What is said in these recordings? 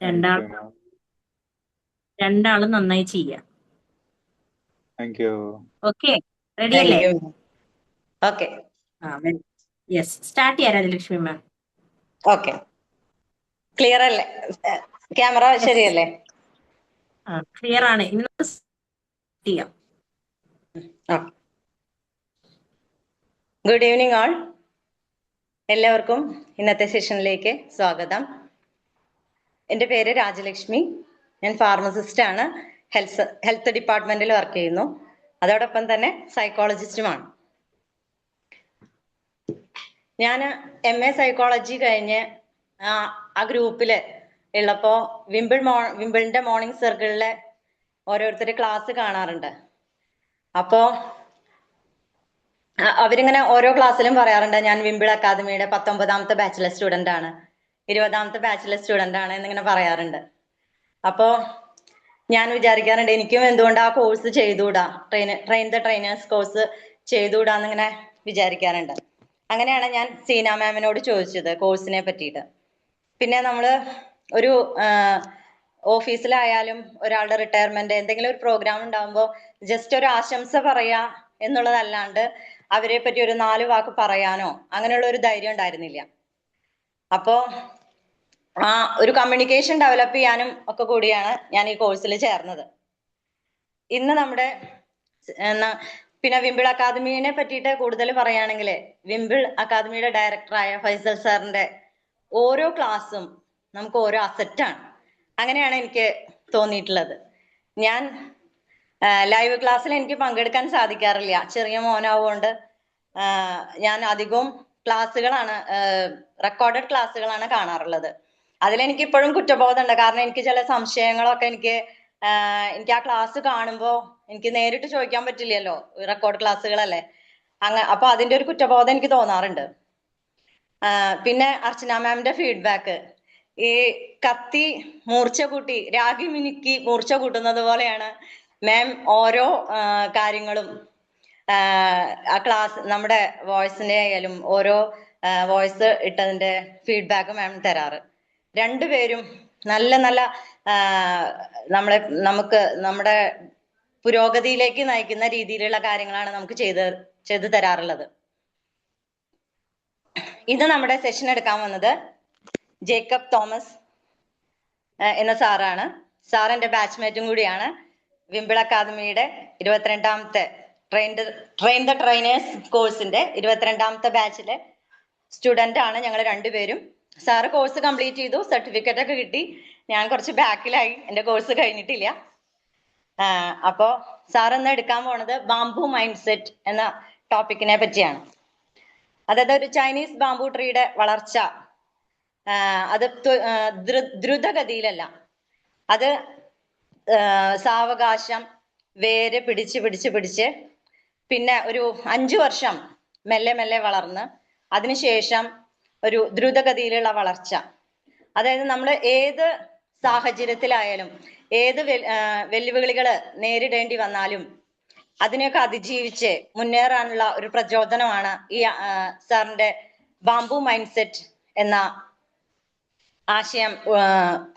Thank രണ്ടാൾ you, ma'am. രണ്ടാളും നന്നായി ചെയ്യാം. Thank you. Okay, ready thank അല്ലേ? യു. ഓക്കെ യെസ്, സ്റ്റാർട്ട് ചെയ്യാം രാജലക്ഷ്മി മാം. ഓക്കെ, ക്ലിയർ അല്ലേ? ക്യാമറ ശരിയല്ലേ? ക്ലിയർ ആണ്. ഇന്ന് ചെയ്യാം. ഓക്കെ, ഗുഡ് ഈവനിങ് ആൾ. എല്ലാവർക്കും ഇന്നത്തെ സെഷനിലേക്ക് സ്വാഗതം. എൻ്റെ പേര് രാജലക്ഷ്മി. ഞാൻ ഫാർമസിസ്റ്റ് ആണ്. ഹെൽത്ത് ഡിപ്പാർട്ട്മെന്റിൽ വർക്ക് ചെയ്യുന്നു. അതോടൊപ്പം തന്നെ സൈക്കോളജിസ്റ്റുമാണ്. ഞാൻ MA സൈക്കോളജി കഴിഞ്ഞ് ആ ഗ്രൂപ്പില് ഉള്ളപ്പോ വിമ്പിളിന്റെ മോർണിംഗ് സർക്കിളിലെ ഓരോരുത്തർ ക്ലാസ് കാണാറുണ്ട്. അപ്പോ അവരിങ്ങനെ ഓരോ ക്ലാസ്സിലും പറയാറുണ്ട്, ഞാൻ വിമ്പിൾ അക്കാദമിയുടെ 19ാമത്തെ ബാച്ചിലർ സ്റ്റുഡന്റ് ആണ്, 20ാമത്തെ ബാച്ചിലർ സ്റ്റുഡന്റ് ആണ് എന്നിങ്ങനെ പറയാറുണ്ട്. അപ്പോ ഞാൻ വിചാരിക്കാറുണ്ട്, എനിക്കും എന്തുകൊണ്ട് ആ കോഴ്സ് ചെയ്തുകൂടാ, ട്രെയിൻ ദ ട്രെയിനേഴ്സ് കോഴ്സ് ചെയ്തുകൂടാന്നിങ്ങനെ വിചാരിക്കാറുണ്ട്. അങ്ങനെയാണ് ഞാൻ സീന മാമിനോട് ചോദിച്ചത് കോഴ്സിനെ പറ്റിയിട്ട്. പിന്നെ നമ്മള് ഒരു ഓഫീസിലായാലും ഒരാളുടെ റിട്ടയർമെന്റ് എന്തെങ്കിലും ഒരു പ്രോഗ്രാം ഉണ്ടാകുമ്പോൾ ജസ്റ്റ് ഒരു ആശംസ പറയാ എന്നുള്ളതല്ലാണ്ട് അവരെ പറ്റി ഒരു 4 വാക്ക് പറയാനോ അങ്ങനെയുള്ള ഒരു ധൈര്യം ഉണ്ടായിരുന്നില്ല. അപ്പോ ഒരു കമ്മ്യൂണിക്കേഷൻ ഡെവലപ്പ് ചെയ്യാനും ഒക്കെ കൂടിയാണ് ഞാൻ ഈ കോഴ്സിൽ ചേർന്നത്. ഇന്ന് നമ്മുടെ പിന്നെ വിമ്പിൾ അക്കാദമിനെ പറ്റിയിട്ട് കൂടുതൽ പറയുകയാണെങ്കിൽ, വിമ്പിൾ അക്കാദമിയുടെ ഡയറക്ടറായ ഫൈസൽ സാറിന്റെ ഓരോ ക്ലാസ്സും നമുക്ക് ഓരോ അസറ്റാണ്. അങ്ങനെയാണ് എനിക്ക് തോന്നിയിട്ടുള്ളത്. ഞാൻ ലൈവ് ക്ലാസ്സിൽ എനിക്ക് പങ്കെടുക്കാൻ സാധിക്കാറില്ല, ചെറിയ മോനാവുകൊണ്ട്. ഞാൻ അധികവും ക്ലാസ്സുകളാണ്, റെക്കോർഡഡ് ക്ലാസ്സുകളാണ് കാണാറുള്ളത്. അതിലെനിക്ക് ഇപ്പോഴും കുറ്റബോധമുണ്ട്. കാരണം എനിക്ക് ചില സംശയങ്ങളൊക്കെ എനിക്ക് ആ ക്ലാസ് കാണുമ്പോൾ എനിക്ക് നേരിട്ട് ചോദിക്കാൻ പറ്റില്ലല്ലോ, റെക്കോർഡ് ക്ലാസ്സുകളല്ലേ. അപ്പൊ അതിന്റെ ഒരു കുറ്റബോധം എനിക്ക് തോന്നാറുണ്ട്. പിന്നെ അർച്ചന മാമിന്റെ ഫീഡ്ബാക്ക്, ഈ കത്തി മൂർച്ച കൂട്ടി, രാഗി മിനുക്കി മൂർച്ച കൂട്ടുന്നത് പോലെയാണ് മാം ഓരോ കാര്യങ്ങളും ആ ക്ലാസ് നമ്മുടെ വോയിസിന്റെ ആയാലും ഓരോ വോയിസ് ഇട്ടതിന്റെ ഫീഡ്ബാക്ക് മാം തരാറ്. രണ്ടുപേരും നല്ല നല്ല നമ്മുടെ പുരോഗതിയിലേക്ക് നയിക്കുന്ന രീതിയിലുള്ള കാര്യങ്ങളാണ് നമുക്ക് ചെയ്തു തരാറുള്ളത്. ഇത് നമ്മുടെ സെഷൻ എടുക്കാൻ വന്നത് ജേക്കബ് തോമസ് എന്ന സാറാണ്. സാർ എൻ്റെ ബാച്ച്മേറ്റും കൂടിയാണ്. വിമ്പിൾ അക്കാദമിയുടെ 22ാമത്തെ ട്രെയിൻ ദ ട്രെയിനേഴ്സ് കോഴ്സിന്റെ 22ാമത്തെ ബാച്ചിലെ സ്റ്റുഡന്റ് ആണ് ഞങ്ങൾ രണ്ടുപേരും. സാറ് കോഴ്സ് കംപ്ലീറ്റ് ചെയ്തു, സർട്ടിഫിക്കറ്റ് ഒക്കെ കിട്ടി. ഞാൻ കുറച്ച് ബാക്കിലായി, എൻ്റെ കോഴ്സ് കഴിഞ്ഞിട്ടില്ല. അപ്പോ സാർ ഇന്ന് എടുക്കാൻ പോണത് ബാംബു മൈൻഡ് സെറ്റ് എന്ന ടോപ്പിക്കിനെ പറ്റിയാണ്. അതായത് ഒരു ചൈനീസ് ബാംബു ട്രീയുടെ വളർച്ച, അത് ദ്രുതഗതിയിലല്ല, അത് സാവകാശം വേര് പിടിച്ച് പിന്നെ ഒരു 5 വർഷം മെല്ലെ മെല്ലെ വളർന്ന് അതിനുശേഷം ഒരു ദ്രുതഗതിയിലുള്ള വളർച്ച. അതായത് നമ്മൾ ഏത് സാഹചര്യത്തിലായാലും ഏത് വെല്ലുവിളികൾ നേരിടേണ്ടി വന്നാലും അതിനെയൊക്കെ അതിജീവിച്ച് മുന്നേറാനുള്ള ഒരു പ്രചോദനമാണ് ഈ സാറിന്റെ ബാംബു മൈൻഡ് സെറ്റ് എന്ന ആശയം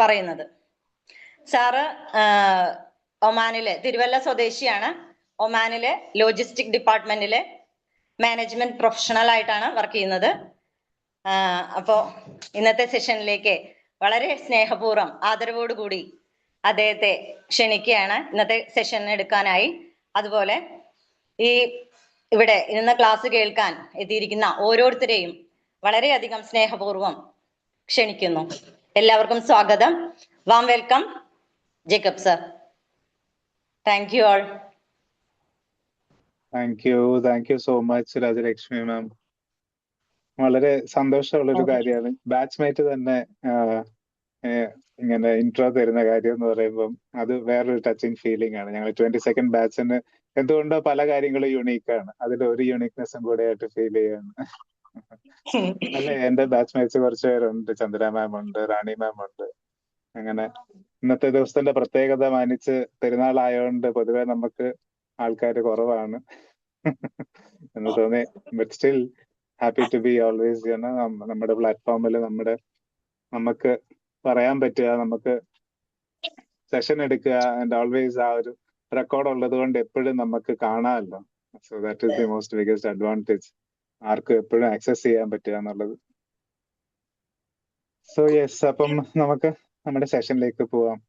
പറയുന്നത്. സാറ് ഒമാനിലെ തിരുവല്ല സ്വദേശിയാണ്. ഒമാനിലെ ലോജിസ്റ്റിക് ഡിപ്പാർട്ട്മെന്റിലെ മാനേജ്മെന്റ് പ്രൊഫഷണൽ ആയിട്ടാണ് വർക്ക് ചെയ്യുന്നത്. അപ്പോ ഇന്നത്തെ സെഷനിലേക്ക് വളരെ സ്നേഹപൂർവ്വം ആദരവോടുകൂടി അദ്ദേഹത്തെ ക്ഷണിക്കുകയാണ് ഇന്നത്തെ സെഷൻ എടുക്കാനായി. അതുപോലെ ഇവിടെ ഇന്ന് ക്ലാസ് കേൾക്കാൻ എത്തിയിരിക്കുന്ന ഓരോരുത്തരെയും വളരെയധികം സ്നേഹപൂർവ്വം ക്ഷണിക്കുന്നു. എല്ലാവർക്കും സ്വാഗതം. Warm welcome Jacob sir. Thank you all. Thank you so much Rajalakshmi ma'am. വളരെ സന്തോഷമുള്ളൊരു കാര്യമാണ് ബാച്ച്മേറ്റ് തന്നെ ഇങ്ങനെ ഇൻട്രോ തരുന്ന കാര്യം എന്ന് പറയുമ്പം അത് വേറൊരു ടച്ചിങ് ഫീലിംഗ് ആണ്. ഞങ്ങൾ 22nd ബാച്ചിന് എന്തുകൊണ്ടോ പല കാര്യങ്ങളും യുണീക്കാണ്, അതിൽ ഒരു യുണീക്നെസ്സും കൂടെ ആയിട്ട് ഫീൽ ചെയ്യാണ്. അല്ലെ, എന്റെ ബാച്ച്മേറ്റ്സ് കുറച്ച് പേരുണ്ട്, ചന്ദ്ര മാം ഉണ്ട്, റാണി മാം ഉണ്ട്. അങ്ങനെ ഇന്നത്തെ ദിവസത്തിന്റെ പ്രത്യേകത മാനിച്ച് പെരുന്നാളായതുകൊണ്ട് പൊതുവെ നമുക്ക് ആൾക്കാർ കുറവാണ് എന്ന് തോന്നി. But still happy to be always നമ്മുടെ പ്ലാറ്റ്ഫോമിൽ നമുക്ക് പറയാൻ പറ്റുക, നമുക്ക് സെഷൻ എടുക്കുക, ആൻഡ് ഓൾവേസ് ആ ഒരു റെക്കോർഡ് ഉള്ളത് കൊണ്ട് എപ്പോഴും നമുക്ക് കാണാമല്ലോ. So that is the most biggest advantage, ആർക്കും എപ്പോഴും ആക്സസ് ചെയ്യാൻ പറ്റുക എന്നുള്ളത്. സോ യെസ്, അപ്പം നമുക്ക് നമ്മുടെ സെഷനിലേക്ക് പോവാം.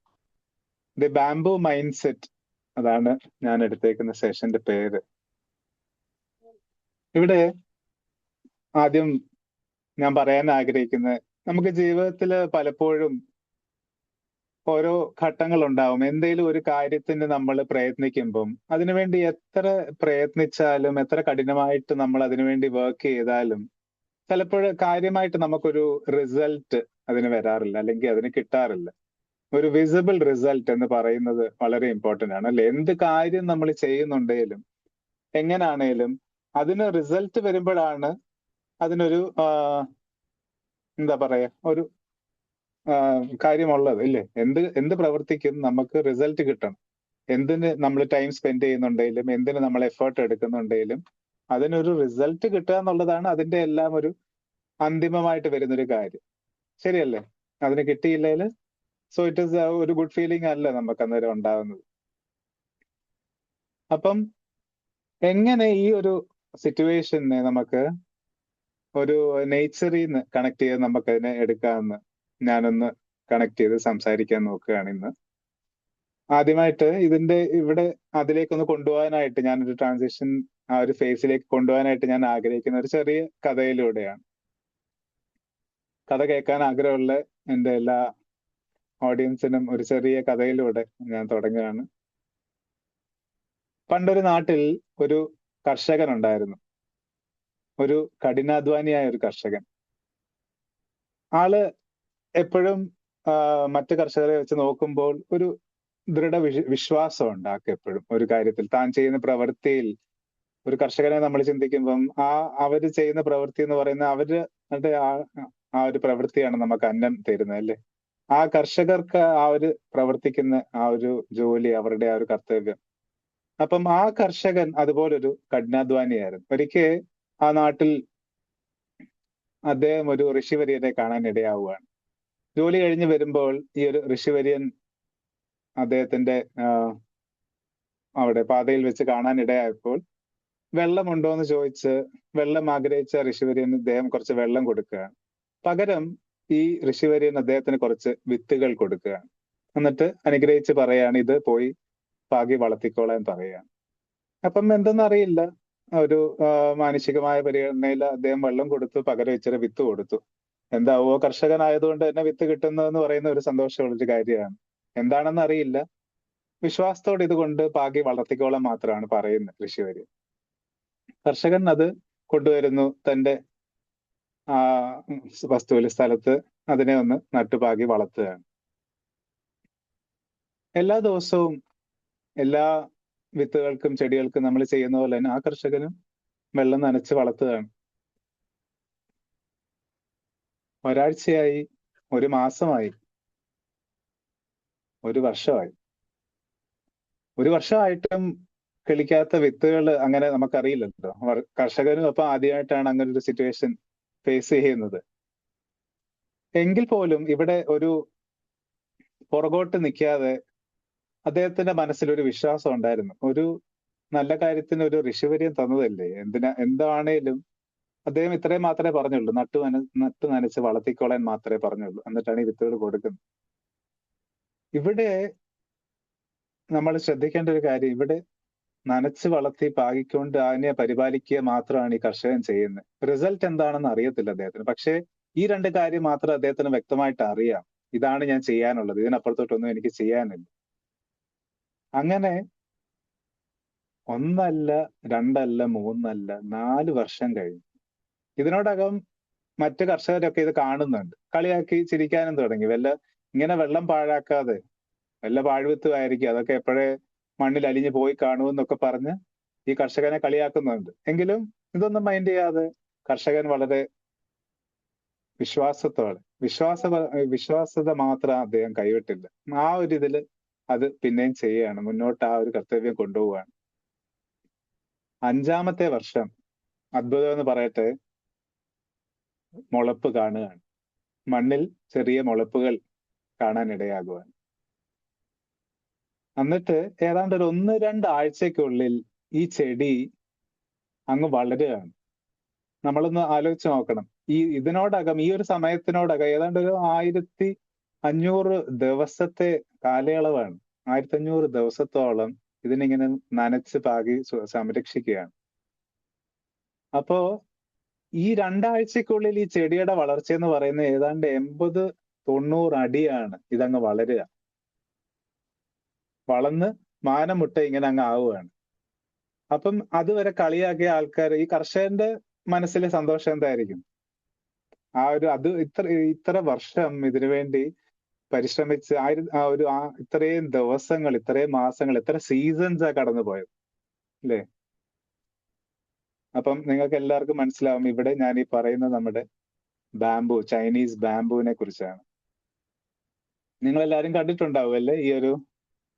ദി ബാംബു മൈൻഡ് സെറ്റ്, അതാണ് ഞാൻ എടുത്തേക്കുന്ന സെഷന്റെ പേര്. ഇവിടെ ആദ്യം ഞാൻ പറയാൻ ആഗ്രഹിക്കുന്നത്, നമുക്ക് ജീവിതത്തിൽ പലപ്പോഴും ഓരോ ഘട്ടങ്ങൾ ഉണ്ടാവും. എന്തെങ്കിലും ഒരു കാര്യത്തിന് നമ്മൾ പ്രയത്നിക്കുമ്പം അതിനുവേണ്ടി എത്ര പ്രയത്നിച്ചാലും, എത്ര കഠിനമായിട്ട് നമ്മൾ അതിനുവേണ്ടി വർക്ക് ചെയ്താലും ചിലപ്പോൾ കാര്യമായിട്ട് നമുക്കൊരു റിസൾട്ട് അതിന് വരാറില്ല, അല്ലെങ്കിൽ അതിന് കിട്ടാറില്ല. ഒരു വിസിബിൾ റിസൾട്ട് എന്ന് പറയുന്നത് വളരെ ഇമ്പോർട്ടന്റ് ആണ്, അല്ലെ? എന്ത് കാര്യം നമ്മൾ ചെയ്യുന്നുണ്ടെങ്കിലും എങ്ങനാണേലും അതിന് റിസൾട്ട് വരുമ്പോഴാണ് അതിനൊരു എന്താ പറയാ, ഒരു കാര്യമുള്ളത്, ഇല്ലേ? എന്ത് പ്രവർത്തിക്കും നമുക്ക് റിസൾട്ട് കിട്ടണം. എന്തിന് നമ്മൾ ടൈം സ്പെൻഡ് ചെയ്യുന്നുണ്ടെങ്കിലും, എന്തിന് നമ്മൾ എഫേർട്ട് എടുക്കുന്നുണ്ടെങ്കിലും അതിനൊരു റിസൾട്ട് കിട്ടുക എന്നുള്ളതാണ് അതിന്റെ എല്ലാം ഒരു അന്തിമമായിട്ട് വരുന്നൊരു കാര്യം, ശരിയല്ലേ? അതിന് കിട്ടിയില്ലെങ്കിൽ സോ ഇറ്റ് ഈസ് ഒരു ഗുഡ് ഫീലിംഗ് അല്ല നമുക്ക് അന്നേരം ഉണ്ടാകുന്നത്. അപ്പം എങ്ങനെ ഈ ഒരു സിറ്റുവേഷനെ നമുക്ക് ഒരു നേച്ചറിൽ നിന്ന് കണക്ട് ചെയ്ത് നമുക്കതിനെ എടുക്കാമെന്ന് ഞാനൊന്ന് കണക്ട് ചെയ്ത് സംസാരിക്കാൻ നോക്കുകയാണ് ഇന്ന്. ആദ്യമായിട്ട് ഇവിടെ അതിലേക്കൊന്ന് കൊണ്ടുപോകാനായിട്ട്, ഞാനൊരു ട്രാൻസിഷൻ ആ ഒരു ഫേസിലേക്ക് കൊണ്ടുപോകാനായിട്ട് ഞാൻ ആഗ്രഹിക്കുന്ന ഒരു ചെറിയ കഥയിലൂടെയാണ്. കഥ കേൾക്കാൻ ആഗ്രഹമുള്ള എൻ്റെ എല്ലാ ഓഡിയൻസിനും ഒരു ചെറിയ കഥയിലൂടെ ഞാൻ തുടങ്ങുകയാണ്. പണ്ടൊരു നാട്ടിൽ ഒരു കർഷകൻ ഉണ്ടായിരുന്നു, ഒരു കഠിനാധ്വാനിയായ ഒരു കർഷകൻ. ആള് എപ്പോഴും മറ്റു കർഷകരെ വെച്ച് നോക്കുമ്പോൾ ഒരു വിശ്വാസമുണ്ട് ആൾക്ക് എപ്പോഴും ഒരു കാര്യത്തിൽ, താൻ ചെയ്യുന്ന പ്രവൃത്തിയിൽ. ഒരു കർഷകനെ നമ്മൾ ചിന്തിക്കുമ്പം അവര് ചെയ്യുന്ന പ്രവൃത്തി എന്ന് പറയുന്നത് അവരുടെ ആ ഒരു പ്രവൃത്തിയാണ് നമുക്ക് അന്നം തരുന്നത്, അല്ലേ? ആ കർഷകർക്ക് ആ ഒരു പ്രവർത്തിക്കുന്ന ആ ഒരു ജോലി, അവരുടെ ആ ഒരു കർത്തവ്യം. അപ്പം ആ കർഷകൻ അതുപോലൊരു കഠിനാധ്വാനിയായിരുന്നു. ഒരിക്കൽ ആ നാട്ടിൽ അദ്ദേഹം ഒരു ഋഷിവര്യനെ കാണാൻ ഇടയാവുകയാണ്. ജോലി കഴിഞ്ഞ് വരുമ്പോൾ ഈ ഒരു ഋഷിവര്യൻ അദ്ദേഹത്തിന്റെ അവിടെ പാതയിൽ വെച്ച് കാണാൻ ഇടയായപ്പോൾ വെള്ളമുണ്ടോ എന്ന് ചോദിച്ച് വെള്ളം ആഗ്രഹിച്ച ഋഷിവര്യൻ ഇദ്ദേഹം കുറച്ച് വെള്ളം കൊടുക്കുകയാണ്. പകരം ഈ ഋഷിവര്യൻ അദ്ദേഹത്തിന് കുറച്ച് വിത്തുകൾ കൊടുക്കുകയാണ്. എന്നിട്ട് അനുഗ്രഹിച്ച് പറയാണ്, ഇത് പോയി പാകി വളർത്തിക്കോളാൻ പറയുകയാണ്. അപ്പം എന്തെന്നറിയില്ല, ഒരു മാനുഷികമായ പരിഗണനയിൽ അദ്ദേഹം വെള്ളം കൊടുത്തു, പകരം ഇച്ചിരി വിത്ത് കൊടുത്തു. എന്താവോ, കർഷകനായതുകൊണ്ട് തന്നെ വിത്ത് കിട്ടുന്നതെന്ന് പറയുന്ന ഒരു സന്തോഷമുള്ളൊരു കാര്യമാണ്. എന്താണെന്ന് അറിയില്ല, വിശ്വാസത്തോടെ ഇതുകൊണ്ട് പാകി വളർത്തിക്കോളാൻ മാത്രമാണ് പറയുന്നത് ഋഷിവര്യൻ. കർഷകൻ അത് കൊണ്ടുവരുന്നു, തന്റെ വസ്തുവിൽ സ്ഥലത്ത് അതിനെ ഒന്ന് നട്ടുപാകി വളർത്തുകയാണ്. എല്ലാ ദിവസവും എല്ലാ വിത്തുകൾക്കും ചെടികൾക്കും നമ്മൾ ചെയ്യുന്ന പോലെ തന്നെ ആ കർഷകനും വെള്ളം നനച്ച് വളർത്തുകയാണ്. ഒരാഴ്ചയായി, ഒരു മാസമായി, ഒരു വർഷമായി. ഒരു വർഷമായിട്ടും കിളിക്കാത്ത വിത്തുകൾ അങ്ങനെ നമുക്കറിയില്ലല്ലോ. കർഷകനും അപ്പൊ ആദ്യമായിട്ടാണ് അങ്ങനെ ഒരു സിറ്റുവേഷൻ ഫേസ് ചെയ്യുന്നത്. എങ്കിൽ പോലും ഇവിടെ ഒരു പുറകോട്ട് നിൽക്കാതെ അദ്ദേഹത്തിന്റെ മനസ്സിലൊരു വിശ്വാസം ഉണ്ടായിരുന്നു. ഒരു നല്ല കാര്യത്തിന് ഒരു ഋഷിവര്യൻ തന്നതല്ലേ, എന്താണേലും അദ്ദേഹം ഇത്രയും മാത്രമേ പറഞ്ഞുള്ളൂ, നട്ടു നനച്ച് വളർത്തിക്കോളാൻ മാത്രമേ പറഞ്ഞുള്ളൂ. എന്നിട്ടാണ് ഈ വിത്തുകൾ കൊടുക്കുന്നത്. ഇവിടെ നമ്മൾ ശ്രദ്ധിക്കേണ്ട ഒരു കാര്യം, ഇവിടെ നനച്ച് വളർത്തി പാകിക്കൊണ്ട് അതിനെ പരിപാലിക്കുക മാത്രമാണ് ഈ കർഷകൻ ചെയ്യുന്നത്. റിസൾട്ട് എന്താണെന്ന് അറിയത്തില്ല അദ്ദേഹത്തിന്. പക്ഷേ ഈ രണ്ട് കാര്യം മാത്രം അദ്ദേഹത്തിന് വ്യക്തമായിട്ട് അറിയാം, ഇതാണ് ഞാൻ ചെയ്യാനുള്ളത്, ഇതിനപ്പുറത്തോട്ടൊന്നും എനിക്ക് ചെയ്യാനില്ല. അങ്ങനെ ഒന്നല്ല, രണ്ടല്ല, മൂന്നല്ല, 4 വർഷം കഴിഞ്ഞു. ഇതിനോടകം മറ്റു കർഷകരൊക്കെ ഇത് കാണുന്നുണ്ട്, കളിയാക്കി ചിരിക്കാനും തുടങ്ങി. ഇങ്ങനെ വെള്ളം പാഴാക്കാതെ, വല്ല പാഴ്വിത്തുമായിരിക്കും, അതൊക്കെ എപ്പോഴേ മണ്ണിൽ അലിഞ്ഞു പോയി കാണുമെന്നൊക്കെ പറഞ്ഞ് ഈ കർഷകനെ കളിയാക്കുന്നുണ്ട്. എങ്കിലും ഇതൊന്നും മൈൻഡ് ചെയ്യാതെ കർഷകൻ വളരെ വിശ്വാസത മാത്രം അദ്ദേഹം കൈവിട്ടില്ല. ആ ഒരു ഇതില് അത് പിന്നെയും ചെയ്യുകയാണ്, മുന്നോട്ട് ആ ഒരു കർത്തവ്യം കൊണ്ടുപോവുകയാണ്. 5-ാമത്തെ വർഷം അത്ഭുതം എന്ന് പറയട്ടെ, മുളപ്പ് കാണുകയാണ്. മണ്ണിൽ ചെറിയ മുളപ്പുകൾ കാണാനിടയാകുവാണ്. എന്നിട്ട് ഏതാണ്ട് ഒരു 1-2 ആഴ്ചക്കുള്ളിൽ ഈ ചെടി അങ്ങ് വളരുകയാണ്. നമ്മളൊന്ന് ആലോചിച്ച് നോക്കണം. ഇതിനോടകം ഈ ഒരു സമയത്തിനോടകം ഏതാണ്ട് ഒരു 1500 ദിവസത്തെ കാലയളവാണ്. 1500 ദിവസത്തോളം ഇതിനിങ്ങനെ നനച്ച് പാകി സംരക്ഷിക്കുകയാണ്. അപ്പോ ഈ 2 ആഴ്ചക്കുള്ളിൽ ഈ ചെടിയുടെ വളർച്ച എന്ന് പറയുന്നത് ഏതാണ്ട് 80-90 അടിയാണ് ഇതങ്ങ് വളരുക. വളർന്ന് മാനമുട്ട ഇങ്ങനെ അങ്ങ് ആവുകയാണ്. അപ്പം അതുവരെ കളിയാക്കിയ ആൾക്കാർ, ഈ കർഷകന്റെ മനസ്സിലെ സന്തോഷം എന്തായിരിക്കും? ഇത്ര വർഷം ഇതിനു വേണ്ടി പരിശ്രമിച്ച് ഇത്രയും ദിവസങ്ങൾ, ഇത്രയും മാസങ്ങൾ, ഇത്ര സീസൺസാ കടന്നുപോയത് അല്ലേ? അപ്പം നിങ്ങൾക്ക് എല്ലാവർക്കും മനസ്സിലാവും ഇവിടെ ഞാൻ ഈ പറയുന്നത് നമ്മുടെ ബാംബു, ചൈനീസ് ബാംബുവിനെ കുറിച്ചാണ്. നിങ്ങൾ എല്ലാവരും കണ്ടിട്ടുണ്ടാവും അല്ലേ? ഈ ഒരു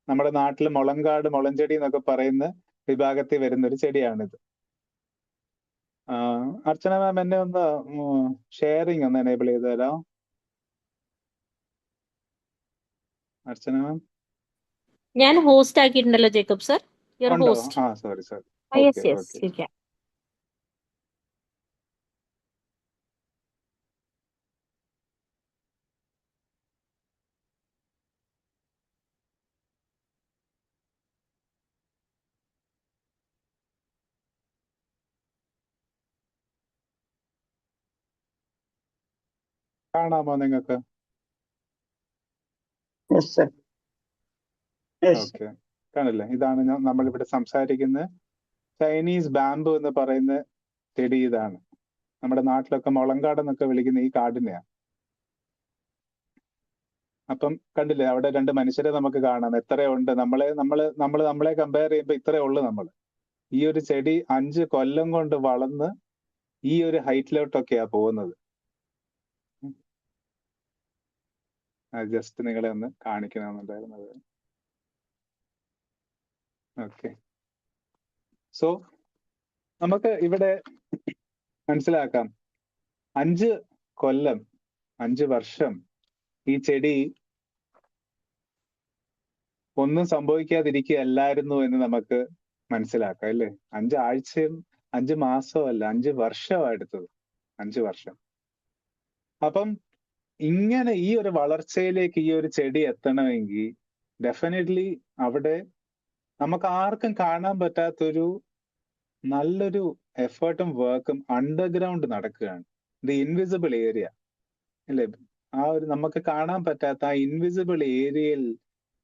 നമ്മുടെ നാട്ടിൽ മുളഞ്ചെടി എന്നൊക്കെ പറയുന്ന വിഭാഗത്തിൽ വരുന്ന ഒരു ചെടിയാണിത്. അർച്ചന മാം എന്നെ ഒന്ന് ഷെയറിംഗ് ഒന്ന് എനേബിൾ ചെയ്ത് തരാം. അർച്ചന മാം ഞാൻ ഹോസ്റ്റ് ആക്കിയിട്ടുണ്ടല്ലോ ജേക്കബ് സർ. ഉണ്ടോ? സോറി. ഓക്കെ. കാണാമോ നിങ്ങൾക്ക്? ഓക്കെ, കാണില്ലേ? ഇതാണ് നമ്മളിവിടെ സംസാരിക്കുന്ന ചൈനീസ് ബാംബു എന്ന് പറയുന്ന ചെടി. ഇതാണ് നമ്മുടെ നാട്ടിലൊക്കെ മുളങ്കാട് എന്നൊക്കെ വിളിക്കുന്ന ഈ കാടിനെയാണ്. അപ്പം കണ്ടില്ലേ, അവിടെ 2 മനുഷ്യരെ നമുക്ക് കാണാം. എത്രയുണ്ട്? നമ്മളെ കമ്പയർ ചെയ്യുമ്പോൾ ഇത്രയേ ഉള്ളൂ നമ്മൾ. ഈ ഒരു ചെടി 5 കൊല്ലം കൊണ്ട് വളർന്ന് ഈ ഒരു ഹൈറ്റിലോട്ടൊക്കെയാ പോകുന്നത്. ജസ്റ്റ് നിങ്ങളെ ഒന്ന് കാണിക്കണമെന്നുണ്ടായിരുന്നത്. ഓക്കെ, സോ നമുക്ക് ഇവിടെ മനസ്സിലാക്കാം 5 കൊല്ലം, 5 വർഷം ഈ ചെടി ഒന്നും സംഭവിക്കാതിരിക്കുകയല്ലായിരുന്നു എന്ന് നമുക്ക് മനസ്സിലാക്കാം അല്ലേ? 5 ആഴ്ചയും 5 മാസവും അല്ല, 5 വർഷമാണ് എടുത്തത്. 5 വർഷം. അപ്പം ഇങ്ങനെ ഈ ഒരു വളർച്ചയിലേക്ക് ഈ ഒരു ചെടി എത്തണമെങ്കിൽ ഡെഫിനറ്റ്ലി അവിടെ നമുക്ക് ആർക്കും കാണാൻ പറ്റാത്തൊരു നല്ലൊരു എഫേർട്ടും വർക്കും അണ്ടർഗ്രൗണ്ട് നടക്കുകയാണ്. ദി ഇൻവിസിബിൾ ഏരിയ അല്ലേ? നമുക്ക് കാണാൻ പറ്റാത്ത ആ ഇൻവിസിബിൾ ഏരിയയിൽ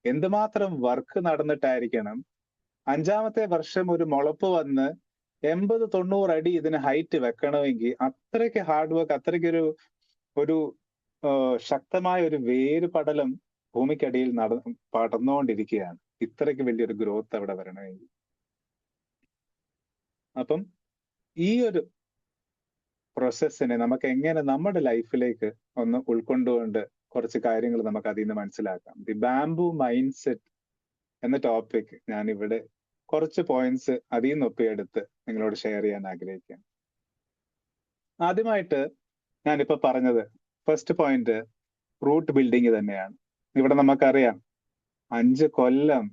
എന്തുമാത്രം വർക്ക് നടന്നിട്ടായിരിക്കണം 5-ാമത്തെ വർഷം ഒരു മുളപ്പ് വന്ന് 80-90 അടി ഇതിന് ഹൈറ്റ് വെക്കണമെങ്കിൽ അത്രയ്ക്ക് ഹാർഡ് വർക്ക്, അത്രയ്ക്കൊരു ശക്തമായ ഒരു വേര് പടലം ഭൂമിക്കടിയിൽ പടർന്നുകൊണ്ടിരിക്കുകയാണ്. ഇത്രയ്ക്ക് വലിയൊരു ഗ്രോത്ത് അവിടെ വരണമെങ്കിൽ. അപ്പം ഈ ഒരു പ്രോസസ്സിനെ നമുക്ക് എങ്ങനെ നമ്മുടെ ലൈഫിലേക്ക് ഒന്ന് ഉൾക്കൊണ്ടുകൊണ്ട് കുറച്ച് കാര്യങ്ങൾ നമുക്ക് അതിൽ നിന്ന് മനസ്സിലാക്കാം. ദി ബാംബു മൈൻഡ് സെറ്റ് എന്ന ടോപ്പിക് ഞാൻ ഇവിടെ കുറച്ച് പോയിന്റ്സ് അതിൽ നിന്ന് ഒപ്പിയെടുത്ത് നിങ്ങളോട് ഷെയർ ചെയ്യാൻ ആഗ്രഹിക്കാം. ആദ്യമായിട്ട് ഞാനിപ്പോ പറഞ്ഞത് ഫസ്റ്റ് പോയിന്റ് റൂട്ട് ബിൽഡിങ് തന്നെയാണ്. ഇവിടെ നമുക്കറിയാം 5 കൊല്ലം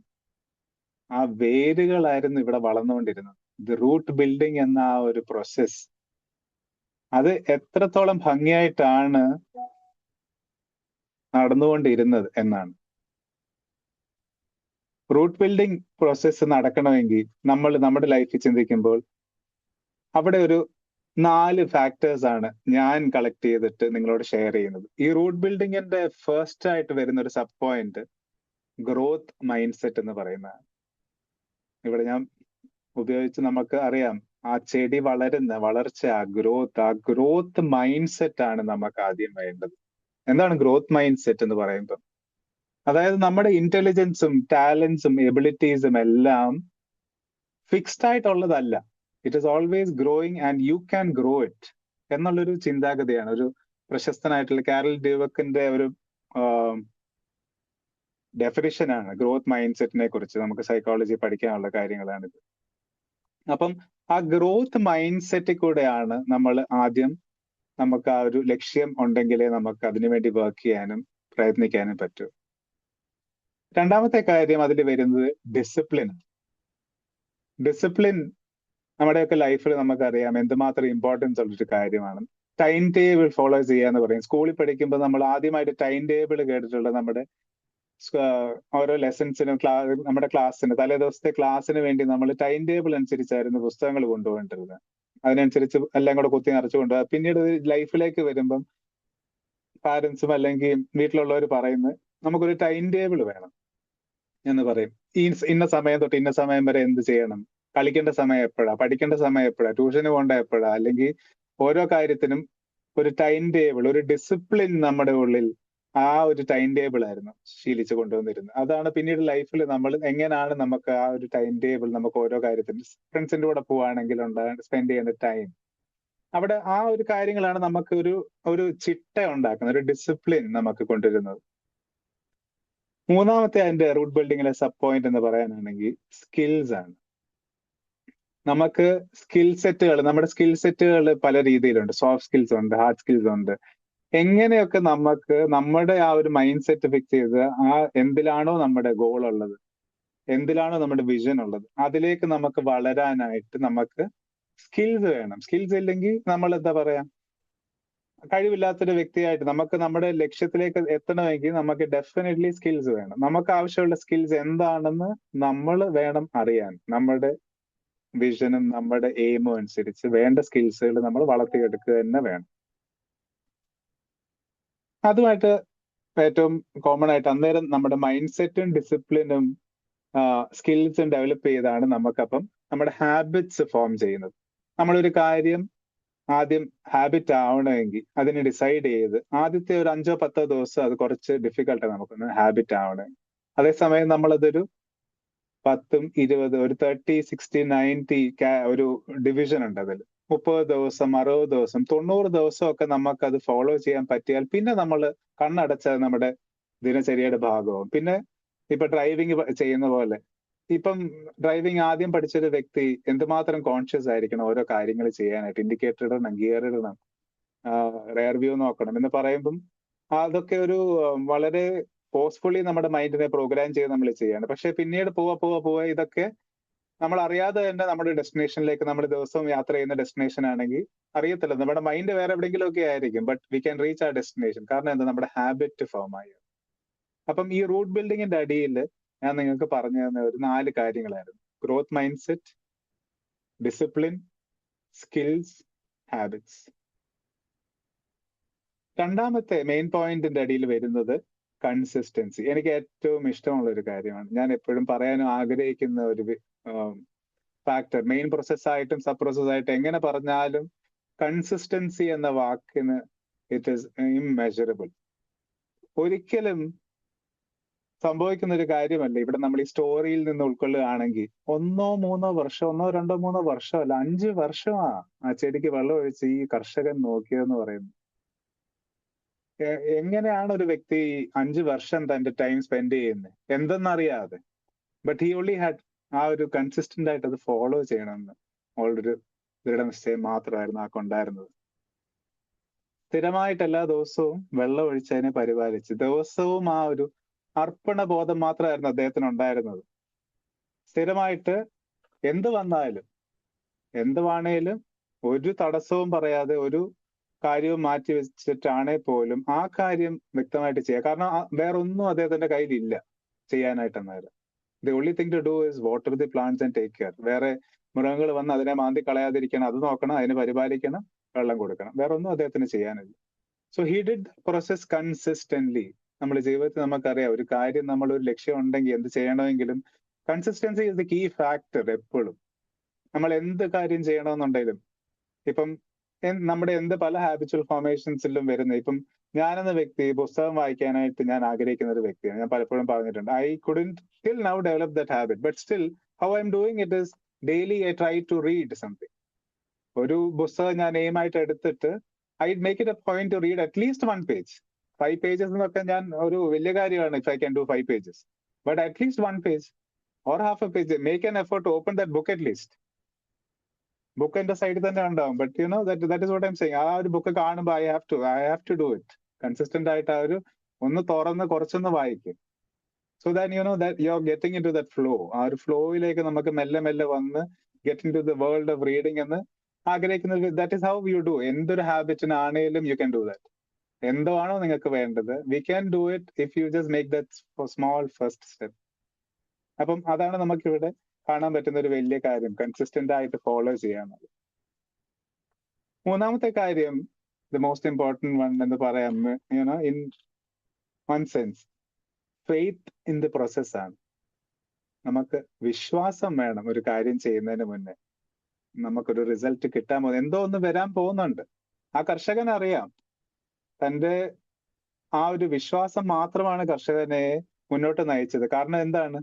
ആ വേരുകളായിരുന്നു ഇവിടെ വളർന്നുകൊണ്ടിരുന്നത്. ദി റൂട്ട് ബിൽഡിങ് എന്ന ആ ഒരു പ്രോസസ് അത് എത്രത്തോളം ഭംഗിയായിട്ടാണ് നടന്നുകൊണ്ടിരുന്നത് എന്നാണ്. റൂട്ട് ബിൽഡിംഗ് പ്രോസസ്സ് നടക്കണമെങ്കിൽ നമ്മൾ നമ്മുടെ ലൈഫിൽ ചിന്തിക്കുമ്പോൾ അവിടെ ഒരു 4 ഫാക്ടേഴ്സ് ആണ് ഞാൻ കളക്ട് ചെയ്തിട്ട് നിങ്ങളോട് ഷെയർ ചെയ്യുന്നത്. ഈ റൂട്ട് ബിൽഡിങ്ങിന്റെ ഫസ്റ്റ് ആയിട്ട് വരുന്ന ഒരു sub point growth mind set എന്ന് പറയുന്നതാണ്. ഇവിടെ ഞാൻ ഉപയോഗിച്ച് നമുക്ക് അറിയാം ആ ചെടി വളർച്ച, ആ ഗ്രോത്ത് മൈൻഡ് സെറ്റ് ആണ് നമുക്ക് ആദ്യം വേണ്ടത്. എന്താണ് ഗ്രോത്ത് മൈൻഡ് സെറ്റ് എന്ന് പറയുമ്പോൾ? അതായത് നമ്മുടെ ഇന്റലിജൻസും ടാലൻസും എബിലിറ്റീസും എല്ലാം ഫിക്സ്ഡ് ആയിട്ടുള്ളതല്ല. It is always growing and you can grow it എന്നുള്ളൊരു ചിന്താഗതിയാണ്. ഒരു പ്രശസ്തനായിട്ടുള്ള കാരൽ ഡ്യൂവക്കിന്റെ ഒരു ഡെഫിനിഷൻ ആണ് ഗ്രോത്ത് മൈൻഡ് സെറ്റിനെ കുറിച്ച്. നമുക്ക് സൈക്കോളജി പഠിക്കാനുള്ള കാര്യങ്ങളാണിത്. അപ്പം ആ ഗ്രോത്ത് മൈൻഡ് സെറ്റിൽ കൂടെയാണ് നമ്മൾ ആദ്യം, നമുക്ക് ആ ഒരു ലക്ഷ്യം ഉണ്ടെങ്കിലേ നമുക്ക് അതിനുവേണ്ടി വർക്ക് ചെയ്യാനും പ്രയത്നിക്കാനും പറ്റൂ. രണ്ടാമത്തെ കാര്യം അതിൽ വരുന്നത് ഡിസിപ്ലിൻ. ഡിസിപ്ലിൻ നമ്മുടെയൊക്കെ ലൈഫിൽ നമുക്കറിയാം എന്തുമാത്രം ഇമ്പോർട്ടൻസ് ഉള്ളൊരു കാര്യമാണ്. ടൈം ടേബിൾ ഫോളോ ചെയ്യാന്ന് പറയും. സ്കൂളിൽ പഠിക്കുമ്പോൾ നമ്മൾ ആദ്യമായിട്ട് ടൈം ടേബിൾ കേട്ടിട്ടുള്ളത് നമ്മുടെ ഓരോ ലെസൺസിനും നമ്മുടെ ക്ലാസ്സിന് തലേ ദിവസത്തെ ക്ലാസ്സിന് വേണ്ടി നമ്മൾ ടൈം ടേബിൾ അനുസരിച്ചായിരുന്നു പുസ്തകങ്ങൾ കൊണ്ടുപോകേണ്ടിരുന്നത്. അതിനനുസരിച്ച് എല്ലാം കൂടെ കുത്തി നിറച്ചു കൊണ്ടുപോകുക. പിന്നീട് ലൈഫിലേക്ക് വരുമ്പം പാരന്റ്സും അല്ലെങ്കിൽ വീട്ടിലുള്ളവർ പറയുന്നത് നമുക്കൊരു ടൈം ടേബിൾ വേണം എന്ന് പറയും. ഇന്ന സമയം തൊട്ട് ഇന്ന സമയം വരെ എന്ത് ചെയ്യണം, കളിക്കേണ്ട സമയം എപ്പോഴാ, പഠിക്കേണ്ട സമയം എപ്പോഴാ, ട്യൂഷന് പോകേണ്ട എപ്പോഴാ, അല്ലെങ്കിൽ ഓരോ കാര്യത്തിനും ഒരു ടൈം ടേബിൾ, ഒരു ഡിസിപ്ലിൻ നമ്മുടെ ഉള്ളിൽ ആ ഒരു ടൈം ടേബിൾ ആയിരുന്നു ശീലിച്ചു കൊണ്ടുവന്നിരുന്നത്. അതാണ് പിന്നീട് ലൈഫിൽ നമ്മൾ എങ്ങനെയാണ് നമുക്ക് ആ ഒരു ടൈം ടേബിൾ നമുക്ക് ഓരോ കാര്യത്തിനും ഫ്രണ്ട്സിന്റെ കൂടെ പോവുകയാണെങ്കിൽ സ്പെൻഡ് ചെയ്യുന്ന ടൈം, അവിടെ ആ ഒരു കാര്യങ്ങളാണ് നമുക്ക് ഒരു ചിട്ട ഉണ്ടാക്കുന്നത്, ഒരു ഡിസിപ്ലിൻ നമുക്ക് കൊണ്ടുവരുന്നത്. മൂന്നാമത്തെ അതിന്റെ റൂട്ട് ബിൽഡിങ്ങിലെ സബ് പോയിന്റ് എന്ന് പറയാനാണെങ്കിൽ സ്കിൽസ് ആണ്. നമുക്ക് നമ്മുടെ സ്കിൽ സെറ്റുകൾ പല രീതിയിലുണ്ട്. സോഫ്റ്റ് സ്കിൽസ് ഉണ്ട്, ഹാർഡ് സ്കിൽസ് ഉണ്ട്. എങ്ങനെയൊക്കെ നമുക്ക് നമ്മുടെ ആ ഒരു മൈൻഡ് സെറ്റ് ഫിക്സ് ചെയ്ത് ആ എന്തിലാണോ നമ്മുടെ ഗോൾ ഉള്ളത്, എന്തിലാണോ നമ്മുടെ വിഷൻ ഉള്ളത്, അതിലേക്ക് നമുക്ക് വളരാനായിട്ട് നമുക്ക് സ്കിൽസ് വേണം. സ്കിൽസ് ഇല്ലെങ്കിൽ നമ്മൾ എന്താ പറയാ, കഴിവില്ലാത്തൊരു വ്യക്തിയായിട്ട് നമുക്ക് നമ്മുടെ ലക്ഷ്യത്തിലേക്ക് എത്തണമെങ്കിൽ നമുക്ക് ഡെഫിനറ്റ്ലി സ്കിൽസ് വേണം. നമുക്ക് ആവശ്യമുള്ള സ്കിൽസ് എന്താണെന്ന് നമ്മൾ വേണം അറിയാൻ. നമ്മുടെ വിഷനും നമ്മുടെ എയിമും അനുസരിച്ച് വേണ്ട സ്കിൽസുകൾ നമ്മൾ വളർത്തിയെടുക്കുക തന്നെ വേണം. അതുമായിട്ട് ഏറ്റവും കോമൺ ആയിട്ട് അന്നേരം നമ്മുടെ മൈൻഡ് സെറ്റും ഡിസിപ്ലിനും സ്കിൽസും ഡെവലപ്പ് ചെയ്താണ് നമുക്കപ്പം നമ്മുടെ ഹാബിറ്റ്സ് ഫോം ചെയ്യുന്നത്. നമ്മളൊരു കാര്യം ആദ്യം ഹാബിറ്റ് ആവണമെങ്കിൽ അതിന് ഡിസൈഡ് ചെയ്ത് ആദ്യത്തെ ഒരു 5-10 ദിവസം അത് കുറച്ച് ഡിഫിക്കൽട്ടാണ് നമുക്കൊന്ന് ഹാബിറ്റ് ആവണമെങ്കിൽ. അതേസമയം നമ്മളതൊരു 10-20 ഒരു 30-60-90 ഒരു ഡിവിഷൻ ഉണ്ട് അതിൽ. 30 ദിവസം, 60 ദിവസം, 90 ദിവസം ഒക്കെ നമുക്ക് അത് ഫോളോ ചെയ്യാൻ പറ്റിയാൽ പിന്നെ നമ്മൾ കണ്ണടച്ചാൽ നമ്മുടെ ദിനചര്യയുടെ ഭാഗവും. പിന്നെ ഇപ്പൊ ഡ്രൈവിംഗ് ചെയ്യുന്ന പോലെ, ഇപ്പം ഡ്രൈവിംഗ് ആദ്യം പഠിച്ചൊരു വ്യക്തി എന്തുമാത്രം കോൺഷ്യസ് ആയിരിക്കണം ഓരോ കാര്യങ്ങൾ ചെയ്യാനായിട്ട്. ഇൻഡിക്കേറ്റർ ഇടണം, ഗിയർ ഇടണം, റെയർ വ്യൂ നോക്കണം എന്ന് പറയുമ്പം അതൊക്കെ ഒരു വളരെ ഫോഴ്സ്ഫുള്ളി നമ്മുടെ മൈൻഡിനെ പ്രോഗ്രാം ചെയ്ത് നമ്മൾ ചെയ്യാണ്. പക്ഷെ പിന്നീട് പോവാ ഇതൊക്കെ നമ്മൾ അറിയാതെ തന്നെ നമ്മുടെ ഡെസ്റ്റിനേഷനിലേക്ക്, നമ്മൾ ദിവസവും യാത്ര ചെയ്യുന്ന ഡെസ്റ്റിനേഷൻ ആണെങ്കിൽ അറിയത്തില്ല, നമ്മുടെ മൈൻഡ് വേറെ എവിടെയെങ്കിലും ഒക്കെ ആയിരിക്കും, ബട്ട് വി ക്യാൻ റീച്ച് ആ ഡെസ്റ്റിനേഷൻ. കാരണം എന്താ, നമ്മുടെ ഹാബിറ്റ് ഫോം ആയി. അപ്പം ഈ റൂട്ട് ബിൽഡിങ്ങിന്റെ അടിയിൽ ഞാൻ നിങ്ങൾക്ക് പറഞ്ഞു തന്ന ഒരു 4 കാര്യങ്ങളായിരുന്നു: growth mind set, discipline, skills, habits. രണ്ടാമത്തെ മെയിൻ പോയിന്റിന്റെ അടിയിൽ വരുന്നത് കൺസിസ്റ്റൻസി. എനിക്ക് ഏറ്റവും ഇഷ്ടമുള്ള ഒരു കാര്യമാണ്. ഞാൻ എപ്പോഴും പറയാനും ആഗ്രഹിക്കുന്ന ഒരു ഫാക്ടർ, മെയിൻ പ്രോസസ് ആയിട്ടും സബ് പ്രോസസ് ആയിട്ടും എങ്ങനെ പറഞ്ഞാലും കൺസിസ്റ്റൻസി എന്ന വാക്കിന് ഇറ്റ് ഈസ് ഇംമെഷറബിൾ. ഒരിക്കലും സംഭവിക്കുന്ന ഒരു കാര്യമല്ല. ഇവിടെ നമ്മൾ ഈ സ്റ്റോറിയിൽ നിന്ന് ഉൾക്കൊള്ളുകയാണെങ്കിൽ 1-3 വർഷം, 1-2-3 വർഷമല്ല, 5 വർഷമാ ആ ചെടിക്ക് വെള്ളം ഒഴിച്ച് ഈ കർഷകൻ നോക്കിയതെന്ന് പറയുന്നു. എങ്ങനെയാണ് ഒരു വ്യക്തി 5 വർഷം തന്റെ ടൈം സ്പെൻഡ് ചെയ്യുന്നത് എന്തെന്നറിയാതെ? ബട്ട് ഹി ഓൺലി ഹാഡ് ആ ഒരു കൺസിസ്റ്റന്റ് ആയിട്ട് അത് ഫോളോ ചെയ്യണമെന്ന് ഒരു ദൃഢനിശ്ചയം മാത്രമായിരുന്നു ആ കൊണ്ടായിരുന്നത്. സ്ഥിരമായിട്ട് എല്ലാ ദിവസവും വെള്ളം ഒഴിച്ചതിനെ പരിപാലിച്ച്, ദിവസവും ആ ഒരു അർപ്പണ ബോധം മാത്രമായിരുന്നു അദ്ദേഹത്തിന് ഉണ്ടായിരുന്നത്. സ്ഥിരമായിട്ട് എന്ത് വേണേലും ഒരു തടസ്സവും പറയാതെ, ഒരു കാര്യവും മാറ്റി വെച്ചിട്ടാണേ പോലും ആ കാര്യം വ്യക്തമായിട്ട് ചെയ്യുക. കാരണം വേറൊന്നും അദ്ദേഹത്തിന്റെ കയ്യിലില്ല ചെയ്യാനായിട്ട്. അന്നേരം the only thing to do is water the plants and take care. വേറെ മൃഗങ്ങൾ വന്ന് അതിനെ മാന്തി കളയാതിരിക്കണം, അത് നോക്കണം, അതിനെ പരിപാലിക്കണം, വെള്ളം കൊടുക്കണം. വേറെ ഒന്നും അദ്ദേഹത്തിന് ചെയ്യാനില്ല. So he did process consistently. നമ്മുടെ ജീവിതത്തിൽ നമുക്കറിയാം, ഒരു കാര്യം, നമ്മൾ ഒരു ലക്ഷ്യം ഉണ്ടെങ്കിൽ എന്ത് ചെയ്യണമെങ്കിലും consistency is the key factor. എപ്പോഴും നമ്മൾ എന്ത് കാര്യം ചെയ്യണമെന്നുണ്ടെങ്കിലും, ഇപ്പം നമ്മുടെ പല ഹാബിച്വൽ ഫോർമേഷൻസിലും വരുന്നത്, ഇപ്പം ഞാനെന്ന വ്യക്തി പുസ്തകം വായിക്കാനായിട്ട് ഞാൻ ആഗ്രഹിക്കുന്ന ഒരു വ്യക്തിയാണ്. ഞാൻ പലപ്പോഴും പറഞ്ഞിട്ടുണ്ട്, I couldn't till now develop that habit, but still how I am doing it is daily I try to read something. ഒരു പുസ്തകം ഞാൻ എയിമായിട്ട് എടുത്തിട്ട് I make it a point to read at least 1 page. 5 pages എന്നൊക്കെ ഞാൻ ഒരു വലിയ കാര്യമാണ്, if I can do 5 pages. But at least 1 page or half a page, make an effort to open that book at least. Book എന്റെ സൈഡിൽ തന്നെ ഉണ്ടാവും, but you know that is what I am saying. ആ ഒരു book കാണുമ്പോൾ I have to do it. Consistent ആയിട്ട് ആ ഒരു ഒന്ന് തുറന്ന് കുറച്ചൊന്ന് വായിക്കും. So that you know that you are getting in to that flow. ആ ഒരു ഫ്ലോയിലേക്ക് നമുക്ക് മെല്ലെ മെല്ലെ വന്ന് get in to the world of reading എന്ന് ആഗ്രഹിക്കുന്നത്. That is how you do. എന്തൊരു ഹാബിറ്റിനാണേലും യു ക്യാൻ ഡു ദാറ്റ്. എന്തോ ആണോ നിങ്ങൾക്ക് വേണ്ടത്, we can do it if you just make that small first step. അപ്പം അതാണ് നമുക്കിവിടെ കാണാൻ പറ്റുന്ന ഒരു വലിയ കാര്യം, കൺസിസ്റ്റന്റ് ആയിട്ട് ഫോളോ ചെയ്യാന്നുള്ളത്. മൂന്നാമത്തെ കാര്യം, ദ മോസ്റ്റ് ഇമ്പോർട്ടന്റ് വൺ എന്ന് പറയാം, you know in one sense, faith in the process ആണ്. നമുക്ക് വിശ്വാസം വേണം ഒരു കാര്യം ചെയ്യുന്നതിന് മുന്നേ. നമുക്കൊരു റിസൾട്ട് കിട്ടാൻ പോകുന്നത്, എന്തോ ഒന്ന് വരാൻ പോകുന്നുണ്ട്. ആ കർഷകൻ അറിയാം, തന്റെ ആ ഒരു വിശ്വാസം മാത്രമാണ് കർഷകനെ മുന്നോട്ട് നയിച്ചത്. കാരണം എന്താണ്?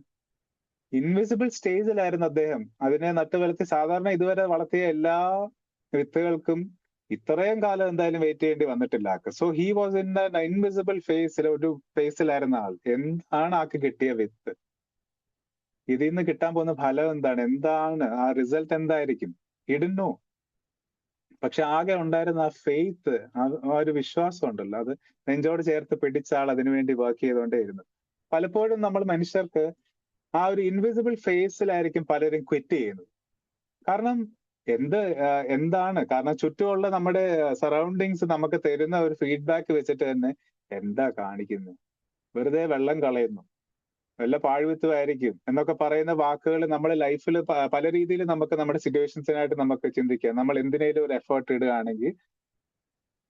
ഇൻവിസിബിൾ സ്റ്റേജിലായിരുന്നു അദ്ദേഹം. അതിനെ നട്ടുവളർത്തി സാധാരണ ഇതുവരെ വളർത്തിയ എല്ലാ വിത്തുകൾക്കും ഇത്രയും കാലം എന്തായാലും വെയിറ്റ് ചെയ്യേണ്ടി വന്നിട്ടില്ല ആൾക്ക്. So he was in invisible ഫേസിൽ, ഒരു ഫേസിലായിരുന്ന ആൾ. എന്താണ് ആൾക്ക് കിട്ടിയ വിത്ത്? ഇതിൽ നിന്ന് കിട്ടാൻ പോകുന്ന ഫലം എന്താണ്? എന്താണ് ആ റിസൾട്ട്? എന്തായിരിക്കും? ഇടുന്നു. പക്ഷെ ആകെ ഉണ്ടായിരുന്ന ആ ഫെയ്ത്ത്, ആ ഒരു വിശ്വാസം ഉണ്ടല്ലോ, അത് നെഞ്ചോട് ചേർത്ത് പിടിച്ച ആൾ അതിനുവേണ്ടി വർക്ക് ചെയ്തുകൊണ്ടേയിരുന്നു. പലപ്പോഴും നമ്മൾ മനുഷ്യർക്ക് ആ ഒരു ഇൻവിസിബിൾ ഫേസിലായിരിക്കും പലരും ക്വിറ്റ് ചെയ്യുന്നത്. കാരണം എന്താണ്? കാരണം ചുറ്റുമുള്ള നമ്മുടെ സറൗണ്ടിങ്സ് നമുക്ക് തരുന്ന ഒരു ഫീഡ്ബാക്ക് വെച്ചിട്ട് തന്നെ, എന്താ കാണിക്കുന്നത്, വെറുതെ വെള്ളം കളയുന്നു, വല്ല പാഴ്വിത്തുമായിരിക്കും എന്നൊക്കെ പറയുന്ന വാക്കുകൾ നമ്മുടെ ലൈഫിൽ പല രീതിയിൽ നമുക്ക് നമ്മുടെ സിറ്റുവേഷൻസിനായിട്ട് നമുക്ക് ചിന്തിക്കാം. നമ്മൾ എന്തിനേലും ഒരു എഫേർട്ട് ഇടുകയാണെങ്കിൽ,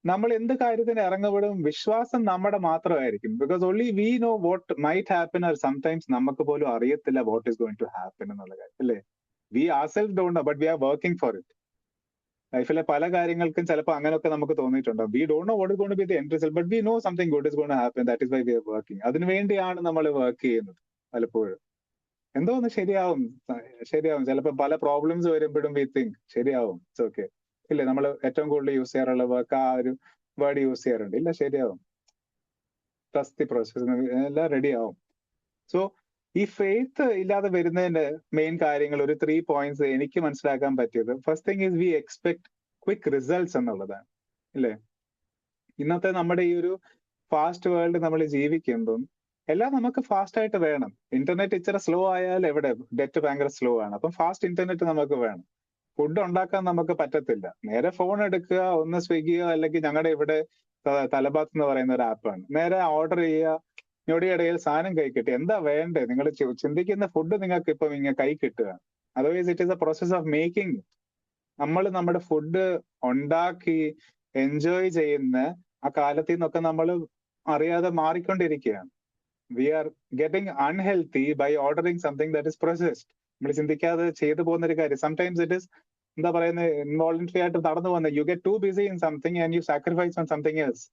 നമ്മൾ എന്ത് കാര്യത്തിന് ഇറങ്ങപ്പെടും, വിശ്വാസം നമ്മുടെ മാത്രമായിരിക്കും. Because only we know what might happen, or sometimes നമുക്ക് പോലും അറിയത്തില്ല what is going to happen എന്നുള്ള കാര്യം, അല്ലേ? We ourself don't know, but we are working for it. ലൈഫിലെ പല കാര്യങ്ങൾക്കും ചിലപ്പോൾ അങ്ങനെയൊക്കെ നമുക്ക് തോന്നിയിട്ടുണ്ടാവും. We don't know what is going to be the end result, but we know something good is going to happen. That is why we are working. അതിനുവേണ്ടിയാണ് നമ്മൾ work ചെയ്യുന്നത്. പലപ്പോഴും എന്തോ ഒന്ന് ശരിയാവും. ചിലപ്പോൾ പല പ്രോബ്ലംസ് വരുമ്പോഴും വി തിങ്ക് ശരിയാവും, ഇറ്റ്സ് ഓക്കെ. ഇല്ലേ, നമ്മൾ ഏറ്റവും കൂടുതൽ യൂസ് ചെയ്യാറുള്ള വർക്ക് ആ ഒരു വേർഡ് യൂസ് ചെയ്യാറുണ്ട്. ഇല്ല, ശരിയാവും, ട്രസ്റ്റ് ദി പ്രോസസ്, എല്ലാം റെഡി ആവും. സോ ഈ ഫെയ്ത്ത് ഇല്ലാതെ വരുന്നതിന്റെ മെയിൻ കാര്യങ്ങൾ ഒരു 3 പോയിന്റ്സ് എനിക്ക് മനസ്സിലാക്കാൻ പറ്റിയത്. First thing is we expect quick results എന്നുള്ളതാണ്, ഇല്ലേ? ഇന്നത്തെ നമ്മുടെ ഈ ഒരു ഫാസ്റ്റ് വേൾഡ് നമ്മൾ ജീവിക്കുമ്പം എല്ലാം നമുക്ക് ഫാസ്റ്റ് ആയിട്ട് വേണം. ഇന്റർനെറ്റ് ഇച്ചിരി സ്ലോ ആയാൽ എവിടെ, നെറ്റ് ഭയങ്കര സ്ലോ ആണ്. അപ്പം ഫാസ്റ്റ് ഇന്റർനെറ്റ് നമുക്ക് വേണം. ഫുഡ് ഉണ്ടാക്കാൻ നമുക്ക് പറ്റത്തില്ല, നേരെ ഫോൺ എടുക്കുക, ഒന്ന് സ്വിഗ്ഗിയോ അല്ലെങ്കിൽ ഞങ്ങളുടെ ഇവിടെ തലബാത്ത് എന്ന് പറയുന്ന ഒരു ആപ്പാണ്, നേരെ ഓർഡർ ചെയ്യുക, ഞൊടിയിടയിൽ സാധനം കൈ കിട്ടുക. എന്താ വേണ്ടേ? നിങ്ങൾ ചിന്തിക്കുന്ന ഫുഡ് നിങ്ങൾക്ക് ഇപ്പം ഇങ്ങനെ കൈ കിട്ടുക. Otherwise it is A process of making. നമ്മൾ നമ്മുടെ ഫുഡ് ഉണ്ടാക്കി എൻജോയ് ചെയ്യുന്ന ആ കാലത്തിൽ നിന്നൊക്കെ നമ്മൾ അറിയാതെ മാറിക്കൊണ്ടിരിക്കുകയാണ്. We are getting unhealthy by ordering something that is processed. നമ്മൾ ചിന്തിക്കാതെ ചെയ്തു പോകുന്ന ഒരു കാര്യം. സംടൈംസ് ഇറ്റ് ഇസ് എന്താ പറയുന്നത്, ഇൻവോളണ്ടറി ആയിട്ട് നടന്നു പോകുന്നത്. You get too busy in something and you sacrifice on something else,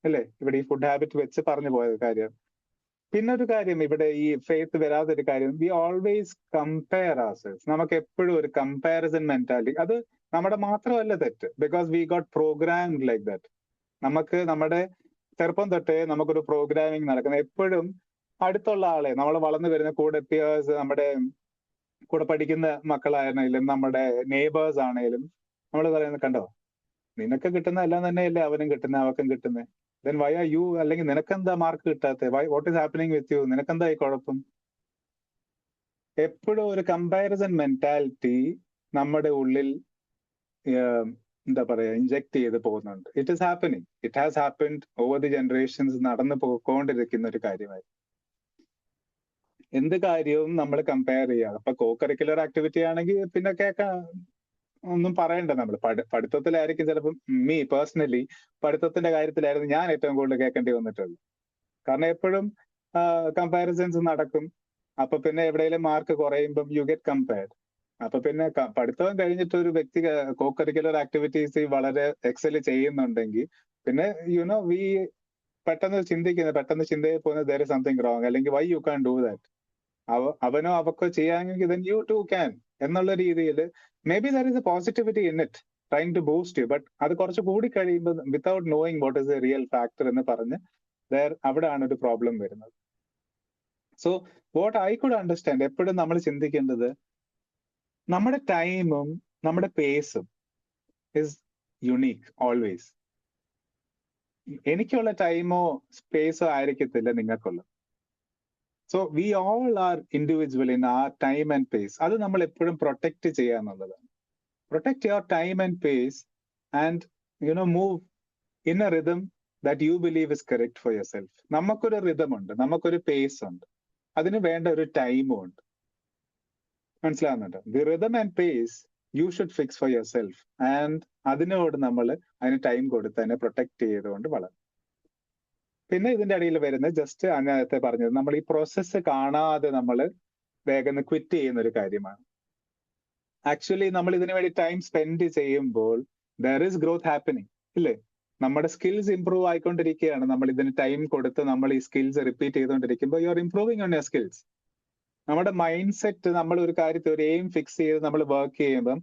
അല്ലേ? ഇവിടെ ഈ ഫുഡ് ഹാബിറ്റ് വെച്ച് പറഞ്ഞു പോയ കാര്യം. പിന്നെ ഒരു കാര്യം, ഇവിടെ ഈ ഫെയ്ത്ത് വരാത്തൊരു കാര്യം, വി ഓൾവേസ് കമ്പയർ ourselves. നമുക്ക് എപ്പോഴും ഒരു കമ്പാരിസൺ മെന്റാലിറ്റി. അത് നമ്മുടെ മാത്രമല്ല തെറ്റ്, because we got programmed like that. നമുക്ക് നമ്മുടെ ചെറുപ്പം തൊട്ടേ നമുക്കൊരു പ്രോഗ്രാമിംഗ് നടക്കുന്നത്. എപ്പോഴും അടുത്തുള്ള ആളെ, നമ്മൾ വളർന്നു വരുന്ന കൂടെ പിയേഴ്സ്, നമ്മുടെ കൂടെ പഠിക്കുന്ന മക്കളായിരുന്നാലും നമ്മുടെ നെയ്ബേഴ്സ് ആണെങ്കിലും നമ്മൾ പറയുന്നത്, കണ്ടോ, നിനക്ക് കിട്ടുന്ന എല്ലാം തന്നെയല്ലേ അവനും കിട്ടുന്നത്, അവക്കും കിട്ടുന്നത്. ദെൻ വൈ ആർ യു, അല്ലെങ്കിൽ നിനക്കെന്താ മാർക്ക് കിട്ടാത്തത്, why, what is happening with you, നിനക്കെന്താ ഈ കുഴപ്പം? എപ്പോഴും ഒരു കമ്പാരിസൺ മെന്റാലിറ്റി നമ്മുടെ ഉള്ളിൽ എന്താ പറയാ, ഇൻജെക്ട് ചെയ്ത് പോകുന്നുണ്ട്. It is happening, it has happened over the generations, നടന്നു പോയിക്കൊണ്ടിരിക്കുന്ന ഒരു കാര്യമായി. എന്ത് കാര്യവും നമ്മൾ കമ്പയർ ചെയ്യുക. അപ്പൊ കോ കരിക്കുലർ ആക്ടിവിറ്റി ആണെങ്കിൽ പിന്നെ കേൾക്കാൻ ഒന്നും പറയണ്ട. നമ്മൾ പഠിത്തത്തിലായിരിക്കും ചിലപ്പം, മീ പേഴ്സണലി പഠിത്തത്തിന്റെ കാര്യത്തിലായിരുന്നു ഞാൻ ഏറ്റവും കൂടുതൽ കേൾക്കേണ്ടി വന്നിട്ടുള്ളത്. കാരണം എപ്പോഴും കമ്പാരിസൺസ് നടക്കും. അപ്പൊ പിന്നെ എവിടെയെങ്കിലും മാർക്ക് കുറയുമ്പം യു ഗെറ്റ് കമ്പയർഡ്. അപ്പൊ പിന്നെ പഠിത്തം കഴിഞ്ഞിട്ട് ഒരു വ്യക്തി കോ കരിക്കുലർ ആക്ടിവിറ്റീസ് വളരെ എക്സൽ ചെയ്യുന്നുണ്ടെങ്കിൽ പിന്നെ യുനോ വി പെട്ടെന്ന് ചിന്തയിൽ പോകുന്നത് there is something wrong, അല്ലെങ്കിൽ why you can do that, അവനോ അവക്കോ ചെയ്യാമെങ്കിൽ then you too can എന്നുള്ള രീതിയിൽ maybe there is a positivity in it trying to boost you, but അത് കുറച്ച് കൂടി കഴിയുമ്പോൾ without knowing what is the real factor എന്ന് പറഞ്ഞ് അവിടെയാണ് ഒരു പ്രോബ്ലം വരുന്നത്. So what I could understand, എപ്പോഴും നമ്മൾ ചിന്തിക്കേണ്ടത് നമ്മുടെ ടൈമും നമ്മുടെ പേസും ഇസ് യുണീക്ക് ഓൾവേസ്. എനിക്കുള്ള ടൈമോ സ്പേസോ ആയിരിക്കത്തില്ല നിങ്ങൾക്കുള്ളത്. So we all are individual in are time and pace. അത് നമ്മൾ എപ്പോഴും പ്രൊട്ടക്ട് ചെയ്യുക എന്നുള്ളതാണ്. Protect your time and pace and move in A rhythm that you believe is correct for your self. നമുക്കൊരു rhythm ഉണ്ട്, നമുക്കൊരു പേസ് ഉണ്ട്, അതിന് വേണ്ട ഒരു ടൈമും ഉണ്ട്. മനസ്സിലാവുന്നുണ്ടോ? The rhythm and pace you should fix for your self. And അതിനോട് നമ്മൾ അതിന് ടൈം കൊടുത്ത് അതിനെ പ്രൊട്ടക്ട് ചെയ്തുകൊണ്ട് വളരും. പിന്നെ ഇതിന്റെ ഇടയിൽ വരുന്ന ജസ്റ്റ് നേരത്തെ പറഞ്ഞത്, നമ്മൾ ഈ പ്രോസസ്സ് കാണാതെ നമ്മൾ വേഗം ക്വിറ്റ് ചെയ്യുന്ന ഒരു കാര്യമാണ്. ആക്ച്വലി നമ്മൾ ഇതിനു വേണ്ടി ടൈം സ്പെൻഡ് ചെയ്യുമ്പോൾ ദർ ഇസ് ഗ്രോത്ത് ഹാപ്പനിങ്, ഇല്ലേ? നമ്മുടെ സ്കിൽസ് ഇംപ്രൂവ് ആയിക്കൊണ്ടിരിക്കുകയാണ്. നമ്മൾ ഇതിന് ടൈം കൊടുത്ത് നമ്മൾ ഈ സ്കിൽസ് റിപ്പീറ്റ് ചെയ്തുകൊണ്ടിരിക്കുമ്പോൾ you are improving on your skills. നമ്മുടെ മൈൻഡ് സെറ്റ്, നമ്മൾ ഒരു കാര്യത്തിൽ ഒരു എയിം ഫിക്സ് ചെയ്ത് നമ്മൾ വർക്ക് ചെയ്യുമ്പം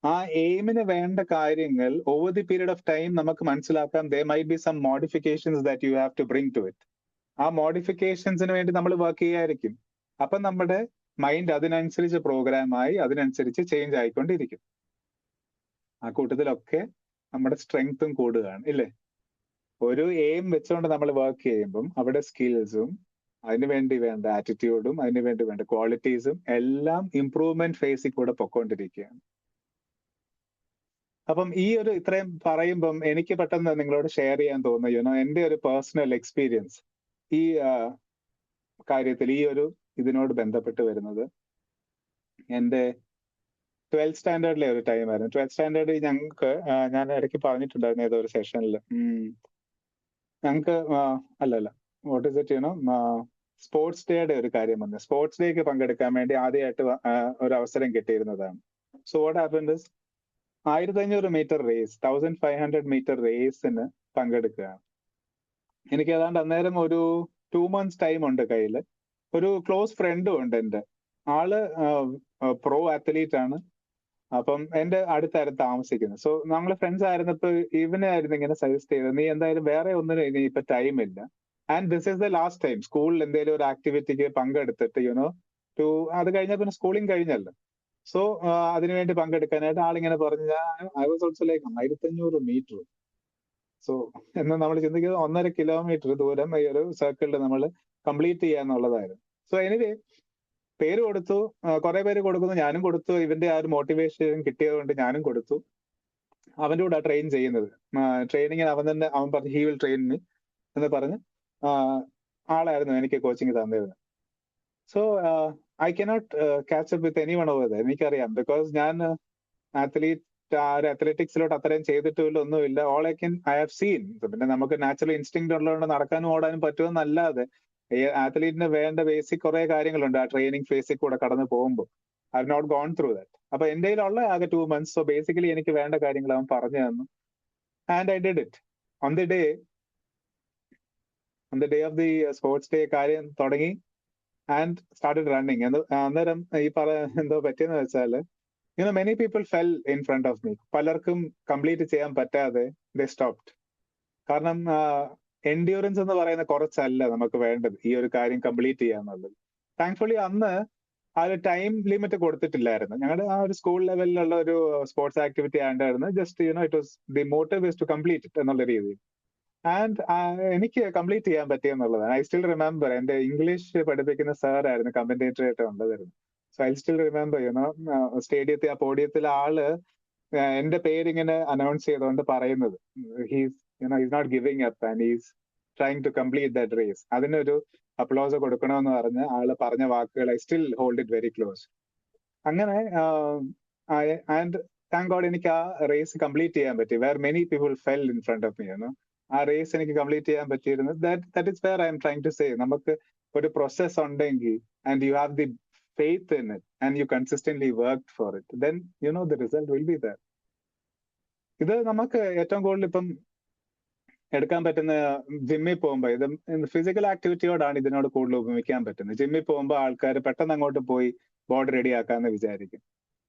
ആ എയിമിന് വേണ്ട കാര്യങ്ങൾ over the period of time നമുക്ക് മനസ്സിലാക്കാം. They might be some modifications that you have to bring to it. ആ മോഡിഫിക്കേഷൻസിന് വേണ്ടി നമ്മൾ വർക്ക് ചെയ്യായിരിക്കും. അപ്പൊ നമ്മുടെ മൈൻഡ് അതിനനുസരിച്ച് പ്രോഗ്രാമായി അതിനനുസരിച്ച് ചേഞ്ച് ആയിക്കൊണ്ടിരിക്കും. ആ കൂട്ടത്തിലൊക്കെ നമ്മുടെ സ്ട്രെങ്ത്തും കൂടുകയാണ്, ഇല്ലേ? ഒരു എയിം വെച്ചുകൊണ്ട് നമ്മൾ വർക്ക് ചെയ്യുമ്പം അവിടെ സ്കിൽസും അതിനുവേണ്ടി വേണ്ട ആറ്റിറ്റ്യൂഡും അതിനുവേണ്ടി വേണ്ട ക്വാളിറ്റീസും എല്ലാം ഇംപ്രൂവ്മെന്റ് ഫേസിൽ കൂടെ പൊക്കോണ്ടിരിക്കുകയാണ്. അപ്പം ഈ ഒരു ഇത്രയും പറയുമ്പം എനിക്ക് പെട്ടെന്ന് നിങ്ങളോട് ഷെയർ ചെയ്യാൻ തോന്നുന്നു, എന്റെ ഒരു പേഴ്സണൽ എക്സ്പീരിയൻസ് ഈ കാര്യത്തിൽ, ഈ ഒരു ഇതിനോട് ബന്ധപ്പെട്ട് വരുന്നത് എന്റെ 12th സ്റ്റാൻഡേർഡിലെ ഒരു ടൈം ആയിരുന്നു. 12th സ്റ്റാൻഡേർഡ് ഞങ്ങൾക്ക്, ഞാൻ ഇടയ്ക്ക് പറഞ്ഞിട്ടുണ്ടായിരുന്നു ഏതോ ഒരു സെഷനിൽ, ഞങ്ങൾക്ക് വാട്ട് ഇസ് ഇറ്റ് സ്പോർട്സ് ഡേയുടെ ഒരു കാര്യം വന്നു. സ്പോർട്സ് ഡേക്ക് പങ്കെടുക്കാൻ വേണ്ടി ആദ്യമായിട്ട് ഒരു അവസരം കിട്ടിയിരുന്നതാണ്. So what happened is 1500 metre race, 1500 metre റേസിന് പങ്കെടുക്കുകയാണ്. എനിക്ക് ഏതാണ്ട് അന്നേരം ഒരു 2 months ടൈം ഉണ്ട് കയ്യിൽ. ഒരു ക്ലോസ് ഫ്രണ്ടും ഉണ്ട് എൻ്റെ. ആള് പ്രോ അത്ലീറ്റ് ആണ്. അപ്പം എന്റെ അടുത്തായിരുന്നു താമസിക്കുന്നത്. സോ നമ്മൾ ഫ്രണ്ട്സ് ആയിരുന്നപ്പോൾ ഇവനായിരുന്നു ഇങ്ങനെ സജസ്റ്റ് ചെയ്തത്, നീ എന്തായാലും വേറെ ഒന്നിനും ഇനി ഇപ്പൊ ടൈം ഇല്ല, and this is the last time. സ്കൂളിൽ എന്തെങ്കിലും ഒരു ആക്ടിവിറ്റിക്ക് പങ്കെടുത്തിട്ട് അത് കഴിഞ്ഞാൽ പിന്നെ സ്കൂളിങ് കഴിഞ്ഞല്ലോ. സോ അതിനുവേണ്ടി പങ്കെടുക്കാനായിട്ട് ആളിങ്ങനെ പറഞ്ഞു. I was also like 1500 metre. So എന്ന് നമ്മൾ ചിന്തിക്കുന്നത് 1.5 കിലോമീറ്റർ ദൂരം ഈ ഒരു സർക്കിളിൽ നമ്മൾ കംപ്ലീറ്റ് ചെയ്യാന്നുള്ളതായിരുന്നു. സോ എനിവേ പേര് കൊടുത്തു, കുറെ പേര് കൊടുക്കുന്നു, ഞാനും കൊടുത്തു. ഇവന്റെ ആ ഒരു മോട്ടിവേഷൻ കിട്ടിയത് കൊണ്ട് ഞാനും കൊടുത്തു. അവന്റെ കൂടെ ട്രെയിൻ ചെയ്യുന്നത്. ട്രെയിനിങ്ങിന് അവൻ പറഞ്ഞു ഹി വിൽ ട്രെയിൻ മീ എന്ന് പറഞ്ഞ് ആളായിരുന്നു എനിക്ക് കോച്ചിങ് തന്നിരുന്നത്. So I cannot catch up with anyone over there. എനിക്കറിയാം, ബിക്കോസ് ഞാൻ അത്ലറ്റിക്സിലോട്ട് അത്രയും ചെയ്തിട്ടില്ല, ഒന്നുമില്ല. All I have seen. പിന്നെ നമുക്ക് നാച്ചുറൽ ഇൻസ്റ്റിങ് ഉള്ളതുകൊണ്ട് നടക്കാനും ഓടാനും പറ്റുമെന്നല്ലാതെ ആത്ലീറ്റിന് വേണ്ട ബേസിക് കുറെ കാര്യങ്ങളുണ്ട് ആ ട്രെയിനിങ് ഫേസിൽ കൂടെ കടന്നു പോകുമ്പോൾ. I have not gone through that. അപ്പൊ എന്റെ കയ്യിലുള്ള ആകെ 2 months. സോ ബേസിക്കലി എനിക്ക് വേണ്ട കാര്യങ്ങൾ അവൻ പറഞ്ഞു തന്നു. And I did it. On the day of the sports day കാര്യം തുടങ്ങി ആൻഡ് സ്റ്റാർട്ടഡ് റണ്ണിങ്. അന്നേരം ഈ എന്തോ പറ്റിയെന്ന് വെച്ചാല് many people fell in front of me. പലർക്കും കംപ്ലീറ്റ് ചെയ്യാൻ പറ്റാതെ ദേ സ്റ്റോപ്ഡ്. കാരണം എൻഡ്യൂറൻസ് എന്ന് പറയുന്ന കുറച്ചല്ല നമുക്ക് വേണ്ടത് ഈ ഒരു കാര്യം കംപ്ലീറ്റ് ചെയ്യാന്നുള്ളത്. താങ്ക്ഫുള്ളി അന്ന് ആ ഒരു ടൈം ലിമിറ്റ് കൊടുത്തിട്ടില്ലായിരുന്നു. ഞങ്ങളുടെ ആ ഒരു സ്കൂൾ ലെവലിലുള്ള ഒരു സ്പോർട്സ് ആക്ടിവിറ്റി ആണ്ടായിരുന്നു. Just it was the motive is to complete it എന്നുള്ള രീതിയിൽ. ആൻഡ് എനിക്ക് കംപ്ലീറ്റ് ചെയ്യാൻ പറ്റിയെന്നുള്ളതാണ്. ഐ സ്റ്റിൽ റിമെമ്പർ, എന്റെ ഇംഗ്ലീഷ് പഠിപ്പിക്കുന്ന സാർ ആയിരുന്നു കമന്റേറ്റർ ആയിട്ട് ഉണ്ടായിരുന്നു. സോ ഐ സ്റ്റിൽ റിമെമ്പർ സ്റ്റേഡിയത്തിൽ ആ പോഡിയത്തിൽ ആള് എന്റെ പേരിങ്ങനെ അനൗൺസ് ചെയ്തുകൊണ്ട് പറയുന്നത്, he's not giving up and he's trying to complete that race. അതിനൊരു അപ്ലോസ് കൊടുക്കണമെന്ന് പറഞ്ഞ് ആള് പറഞ്ഞ വാക്കുകൾ I still hold it very close. അങ്ങനെ ആൻഡ് താങ്ക് ഗോഡ് എനിക്ക് ആ റേസ് കംപ്ലീറ്റ് ചെയ്യാൻ പറ്റി. Where many people fell in front of me. ആ റേസ് എനിക്ക് കംപ്ലീറ്റ് ചെയ്യാൻ പറ്റിയിരുന്നു. That is where I am trying to say. നമുക്ക് ഒരു പ്രോസസ് ഉണ്ടെങ്കിൽ and you have the faith in it and you consistently worked for it, then the result will be there. ഇത് നമുക്ക് ഏറ്റവും കൂടുതൽ ഇപ്പം എടുക്കാൻ പറ്റുന്ന ജിമ്മിൽ പോകുമ്പോൾ, ഇത് ഫിസിക്കൽ ആക്ടിവിറ്റിയോടാണ് ഇതിനോട് കൂടുതൽ ഉപയോഗിക്കാൻ പറ്റുന്നത്. ജിമ്മിൽ പോകുമ്പോൾ ആൾക്കാർ പെട്ടെന്ന് അങ്ങോട്ട് പോയി ബോഡി റെഡി ആക്കാന്ന് വിചാരിക്കും.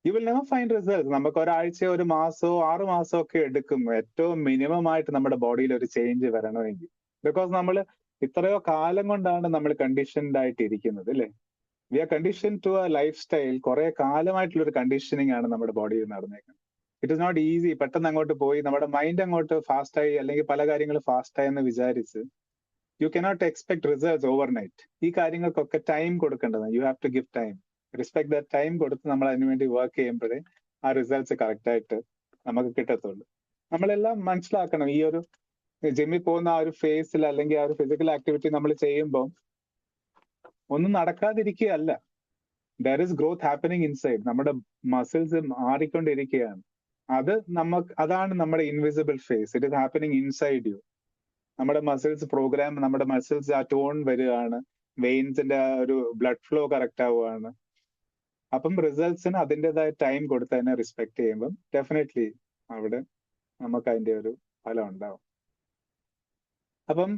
You will never find result. നമുക്ക് ഒരാഴ്ച, ഒരു മാസമോ 6 മാസമോ ഒക്കെ എടുക്കും ഏറ്റവും മിനിമം ആയിട്ട് നമ്മുടെ ബോഡിയിൽ ഒരു ചേഞ്ച് വരണമെങ്കിൽ. ബിക്കോസ് നമ്മൾ ഇത്രയോ കാലം കൊണ്ടാണ് നമ്മൾ കണ്ടീഷൻഡ് ആയിട്ട് ഇരിക്കുന്നത്, അല്ലേ? We are condition to a lifestyle. കുറെ കാലമായിട്ടുള്ള ഒരു കണ്ടീഷനിങ് ആണ് നമ്മുടെ ബോഡിയിൽ നടന്നേക്കുന്നത്. It is not easy. പെട്ടെന്ന് അങ്ങോട്ട് പോയി നമ്മുടെ മൈൻഡ് അങ്ങോട്ട് ഫാസ്റ്റായി അല്ലെങ്കിൽ പല കാര്യങ്ങൾ ഫാസ്റ്റായി എന്ന് വിചാരിച്ച് you cannot expect results overnight. ഈ കാര്യങ്ങൾക്കൊക്കെ ടൈം കൊടുക്കേണ്ടതാണ്. You have to give time. Respect the time കൊടുത്ത് നമ്മൾ അതിനുവേണ്ടി വർക്ക് ചെയ്യുമ്പോഴേ ആ റിസൾട്ട്സ് കറക്റ്റ് ആയിട്ട് നമുക്ക് കിട്ടത്തുള്ളൂ. നമ്മളെല്ലാം മനസ്സിലാക്കണം, ഈ ഒരു ജിമ്മിൽ പോകുന്ന ആ ഒരു ഫേസിൽ അല്ലെങ്കിൽ ആ ഒരു ഫിസിക്കൽ ആക്ടിവിറ്റി നമ്മൾ ചെയ്യുമ്പോൾ ഒന്നും നടക്കാതിരിക്കുകയല്ല. There is growth happening inside. നമ്മുടെ മസിൽസ് മാറിക്കൊണ്ടിരിക്കുകയാണ്. അതാണ് നമ്മുടെ invisible phase. It is happening inside you. നമ്മുടെ മസിൽസ് പ്രോഗ്രാം, നമ്മുടെ മസിൽസ് ആ ടോൺ വരികയാണ്, വെയിൻസിന്റെ ആ ഒരു ബ്ലഡ് ഫ്ലോ കറക്റ്റ് ആവുകയാണ്. അപ്പം റിസൾട്ട്സിന് അതിൻ്റെതായ ടൈം കൊടുത്ത് അതിനെ റെസ്പെക്ട് ചെയ്യുമ്പം ഡെഫിനറ്റ്ലി അവിടെ നമുക്ക് അതിന്റെ ഒരു ഫലം ഉണ്ടാവും. അപ്പം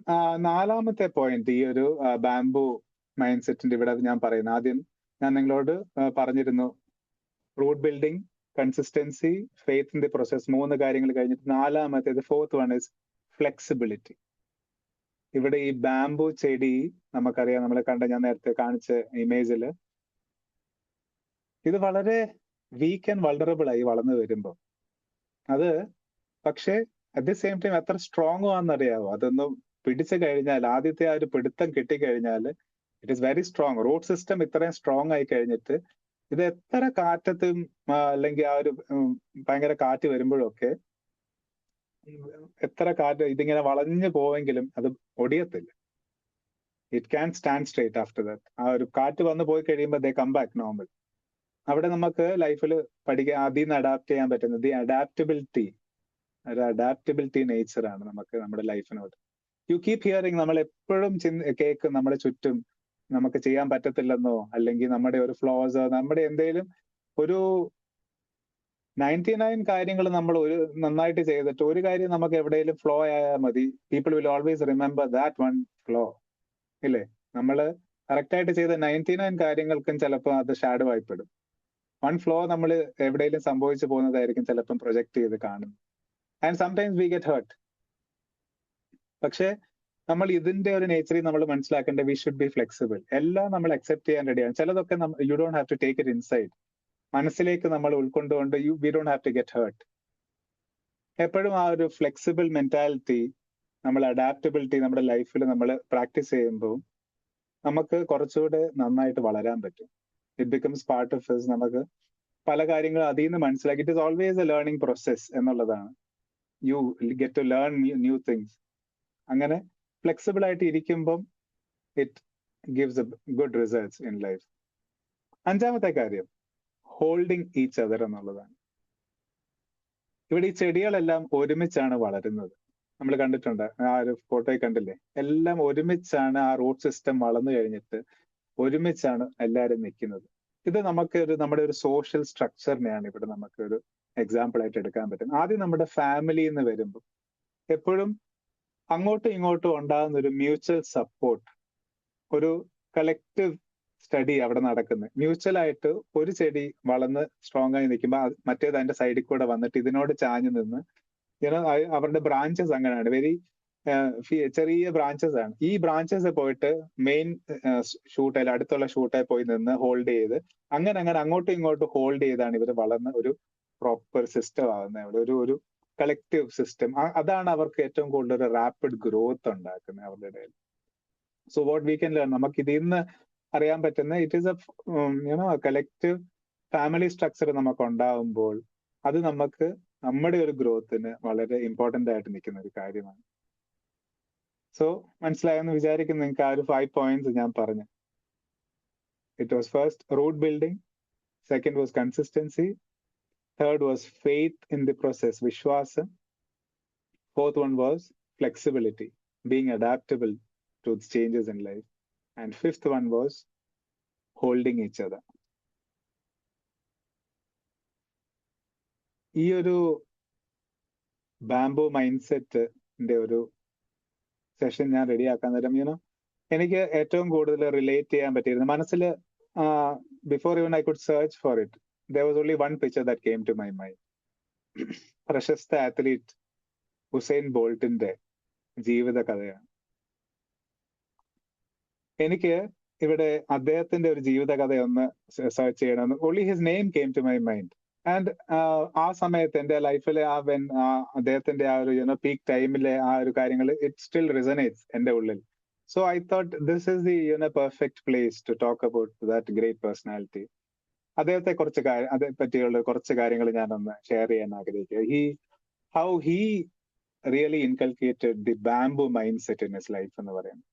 നാലാമത്തെ പോയിന്റ്, ഈ ഒരു ബാംബു മൈൻഡ് സെറ്റിന്റെ ഇവിടെ ഞാൻ പറയുന്നത്, ആദ്യം ഞാൻ നിങ്ങളോട് പറഞ്ഞിരുന്നു root building, consistency, faith in the process, 3 കാര്യങ്ങൾ കഴിഞ്ഞിട്ട് നാലാമത്തേത് ഫോർത്ത് വൺ ഇസ് ഫ്ലെക്സിബിലിറ്റി. ഇവിടെ ഈ ബാംബു ചെടി നമുക്കറിയാം, നമ്മൾ ഞാൻ നേരത്തെ കാണിച്ച ഇമേജിൽ ഇത് വളരെ വീക്ക് ആൻഡ് വൾണറബിൾ ആയി വളർന്നു വരുമ്പോൾ അത് പക്ഷേ അറ്റ് ദി സെയിം ടൈം എത്ര സ്ട്രോങ് ആണെന്നറിയാവോ? അതൊന്ന് പിടിച്ചു കഴിഞ്ഞാൽ, ആദ്യത്തെ ആ ഒരു പിടുത്തം കിട്ടിക്കഴിഞ്ഞാൽ it is very strong. Root system ഇത്രയും സ്ട്രോങ് ആയി കഴിഞ്ഞിട്ട് ഇത് എത്ര കാറ്റത്തും അല്ലെങ്കിൽ ആ ഒരു ഭയങ്കര കാറ്റ് വരുമ്പോഴൊക്കെ എത്ര കാറ്റ് ഇതിങ്ങനെ വളഞ്ഞു പോവെങ്കിലും അത് ഒടിയത്തില്ല. It can stand straight after that. ആ ഒരു കാറ്റ് വന്നു പോയി കഴിയുമ്പോൾ ദേ കം ബാക്ക് നോർമൽ. അവിടെ നമുക്ക് ലൈഫിൽ പഠിക്കാൻ അതിൽ നിന്ന് അഡാപ്റ്റ് ചെയ്യാൻ പറ്റുന്നത് ഈ അഡാപ്റ്റബിലിറ്റി, ഒരു അഡാപ്റ്റബിലിറ്റി നേച്ചറാണ് നമുക്ക് നമ്മുടെ ലൈഫിനോട്. യു കീപ് ഹിയറിങ്, നമ്മൾ എപ്പോഴും കേൾക്കും നമ്മുടെ ചുറ്റും നമുക്ക് ചെയ്യാൻ പറ്റത്തില്ലെന്നോ, അല്ലെങ്കിൽ നമ്മുടെ ഒരു ഫ്ലോസോ, നമ്മുടെ എന്തെങ്കിലും ഒരു 99 കാര്യങ്ങൾ നമ്മൾ നന്നായിട്ട് ചെയ്തിട്ട് ഒരു കാര്യം നമുക്ക് എവിടെയെങ്കിലും ഫ്ലോ ആയാൽ മതി, people will always remember that one flow. ഇല്ലേ? നമ്മൾ കറക്റ്റായിട്ട് ചെയ്ത 99 കാര്യങ്ങൾക്കും ചിലപ്പോൾ അത് ഷാഡോ ആയിപ്പെടും. വൺ ഫ്ലോ നമ്മൾ എവിടെയെങ്കിലും സംഭവിച്ചു പോകുന്നതായിരിക്കും ചിലപ്പം പ്രൊജക്ട് ചെയ്ത് കാണും. And sometimes we get hurt. പക്ഷെ നമ്മൾ ഇതിന്റെ ഒരു നേച്ചറിൽ നമ്മൾ മനസ്സിലാക്കേണ്ടത് വി ഷുഡ് ബി ഫ്ലെക്സിബിൾ. എല്ലാം നമ്മൾ അക്സെപ്റ്റ് ചെയ്യാൻ റെഡിയാണ്. ചിലതൊക്കെ you don't have to take it inside. മനസ്സിലേക്ക് നമ്മൾ ഉൾക്കൊണ്ടുകൊണ്ട് we don't have to get hurt. എപ്പോഴും ആ ഒരു ഫ്ലെക്സിബിൾ മെന്റാലിറ്റി, നമ്മൾ അഡാപ്റ്റബിലിറ്റി നമ്മുടെ ലൈഫിൽ നമ്മൾ പ്രാക്ടീസ് ചെയ്യുമ്പോൾ നമുക്ക് കുറച്ചുകൂടെ നന്നായിട്ട് വളരാൻ പറ്റും. It becomes part of us. നമുക്ക് പല കാര്യങ്ങളും അതിൽ നിന്ന് മനസ്സിലാക്കി. It is always a learning process എന്നുള്ളതാണ്. You get to learn new things. അങ്ങനെ ഫ്ലെക്സിബിൾ ആയിട്ട് ഇരിക്കുമ്പം it gives a good results in life. 5ാമത്തെ കാര്യം ഹോൾഡിങ് ഈച്ച് അതർ എന്നുള്ളതാണ്. ഇവിടെ ഈ ചെടികളെല്ലാം ഒരുമിച്ചാണ് വളരുന്നത്. നമ്മൾ കണ്ടിട്ടുണ്ട്, ആ ഒരു ഫോട്ടോയിൽ കണ്ടില്ലേ? എല്ലാം ഒരുമിച്ചാണ് ആ റൂട്ട് സിസ്റ്റം വളർന്നു കഴിഞ്ഞിട്ട് ഒരുമിച്ചാണ് എല്ലാവരും നിൽക്കുന്നത്. ഇത് നമ്മുടെ ഒരു സോഷ്യൽ സ്ട്രക്ചറിനെയാണ് ഇവിടെ നമുക്ക് ഒരു എക്സാമ്പിൾ ആയിട്ട് എടുക്കാൻ പറ്റും. ആദ്യം നമ്മുടെ ഫാമിലി എന്ന് വരുമ്പോൾ എപ്പോഴും അങ്ങോട്ടും ഇങ്ങോട്ടും ഉണ്ടാകുന്ന ഒരു മ്യൂച്വൽ സപ്പോർട്ട്, ഒരു കളക്റ്റീവ് സ്റ്റഡി അവിടെ നടക്കുന്നത്. മ്യൂച്വൽ ആയിട്ട് ഒരു ചെടി വളർന്ന് സ്ട്രോങ് ആയി നിൽക്കുമ്പോൾ മറ്റേത് അതിന്റെ സൈഡിൽ കൂടെ വന്നിട്ട് ഇതിനോട് ചാഞ്ഞു നിന്ന് അവരുടെ ബ്രാഞ്ചസ് അങ്ങനെയാണ്, വെരി ചെറിയ ബ്രാഞ്ചസ് ആണ്. ഈ ബ്രാഞ്ചസ് പോയിട്ട് മെയിൻ ഷൂട്ടായി അടുത്തുള്ള ഷൂട്ടായി പോയി നിന്ന് ഹോൾഡ് ചെയ്ത് അങ്ങനെ അങ്ങോട്ടും ഇങ്ങോട്ടും ഹോൾഡ് ചെയ്താണ് ഇവർ വളർന്ന ഒരു പ്രോപ്പർ സിസ്റ്റം ആകുന്നത്. അവിടെ ഒരു കളക്റ്റീവ് സിസ്റ്റം. അതാണ് അവർക്ക് ഏറ്റവും കൂടുതൽ ഒരു റാപ്പിഡ് ഗ്രോത്ത് ഉണ്ടാക്കുന്നത് അവരുടെ ഇടയിൽ. So what we can learn, നമുക്ക് ഇതിൽ നിന്ന് അറിയാൻ പറ്റുന്ന it is A collective family structure നമുക്ക് ഉണ്ടാവുമ്പോൾ അത് നമുക്ക് നമ്മുടെ ഒരു ഗ്രോത്തിന് വളരെ ഇമ്പോർട്ടന്റ് ആയിട്ട് നിൽക്കുന്ന ഒരു കാര്യമാണ്. സോ മനസ്സിലായെന്ന് വിചാരിക്കുന്നു നിങ്ങൾക്ക് ആ ഒരു 5 points ഞാൻ പറഞ്ഞു. It was first root building, second was consistency, third was faith in the process, vishwasam. Fourth one was flexibility, being adaptable to the changes in life. And fifth one was holding each other. ഈ ഒരു bamboo mind സെറ്റിന്റെ ഒരു session ഞാൻ റെഡിയാക്കാൻ നേരം എനിക്ക് ഏറ്റവും കൂടുതൽ റിലേറ്റ് ചെയ്യാൻ പറ്റിയിരുന്നു. മനസ്സിൽ before even I could search for it, there was only one picture that came to my mind. പ്രശസ്ത അത്ലീറ്റ് ഉസൈൻ ബോൾട്ടിന്റെ ജീവിത കഥയാണ്. എനിക്ക് ഇവിടെ അദ്ദേഹത്തിന്റെ ഒരു ജീവിത കഥ ഒന്ന് സെർച്ച് ചെയ്യണമെന്ന്, only his name came to my mind. And ആ സമയത്ത് എന്റെ ലൈഫിലെ അദ്ദേഹത്തിന്റെ ആ ഒരു പീക്ക് ടൈമിലെ ആ ഒരു കാര്യങ്ങൾ ഇറ്റ് സ്റ്റിൽ റിസനേറ്റ്സ് എന്റെ ഉള്ളിൽ. So I thought this is the perfect place to talk about that great personality. അദ്ദേഹത്തെ അതേ പറ്റിയുള്ള കുറച്ച് കാര്യങ്ങൾ ഞാനൊന്ന് ഷെയർ ചെയ്യാൻ ആഗ്രഹിക്കുക. How he really inculcated the bamboo mindset in his life എന്ന് പറയുന്നത്.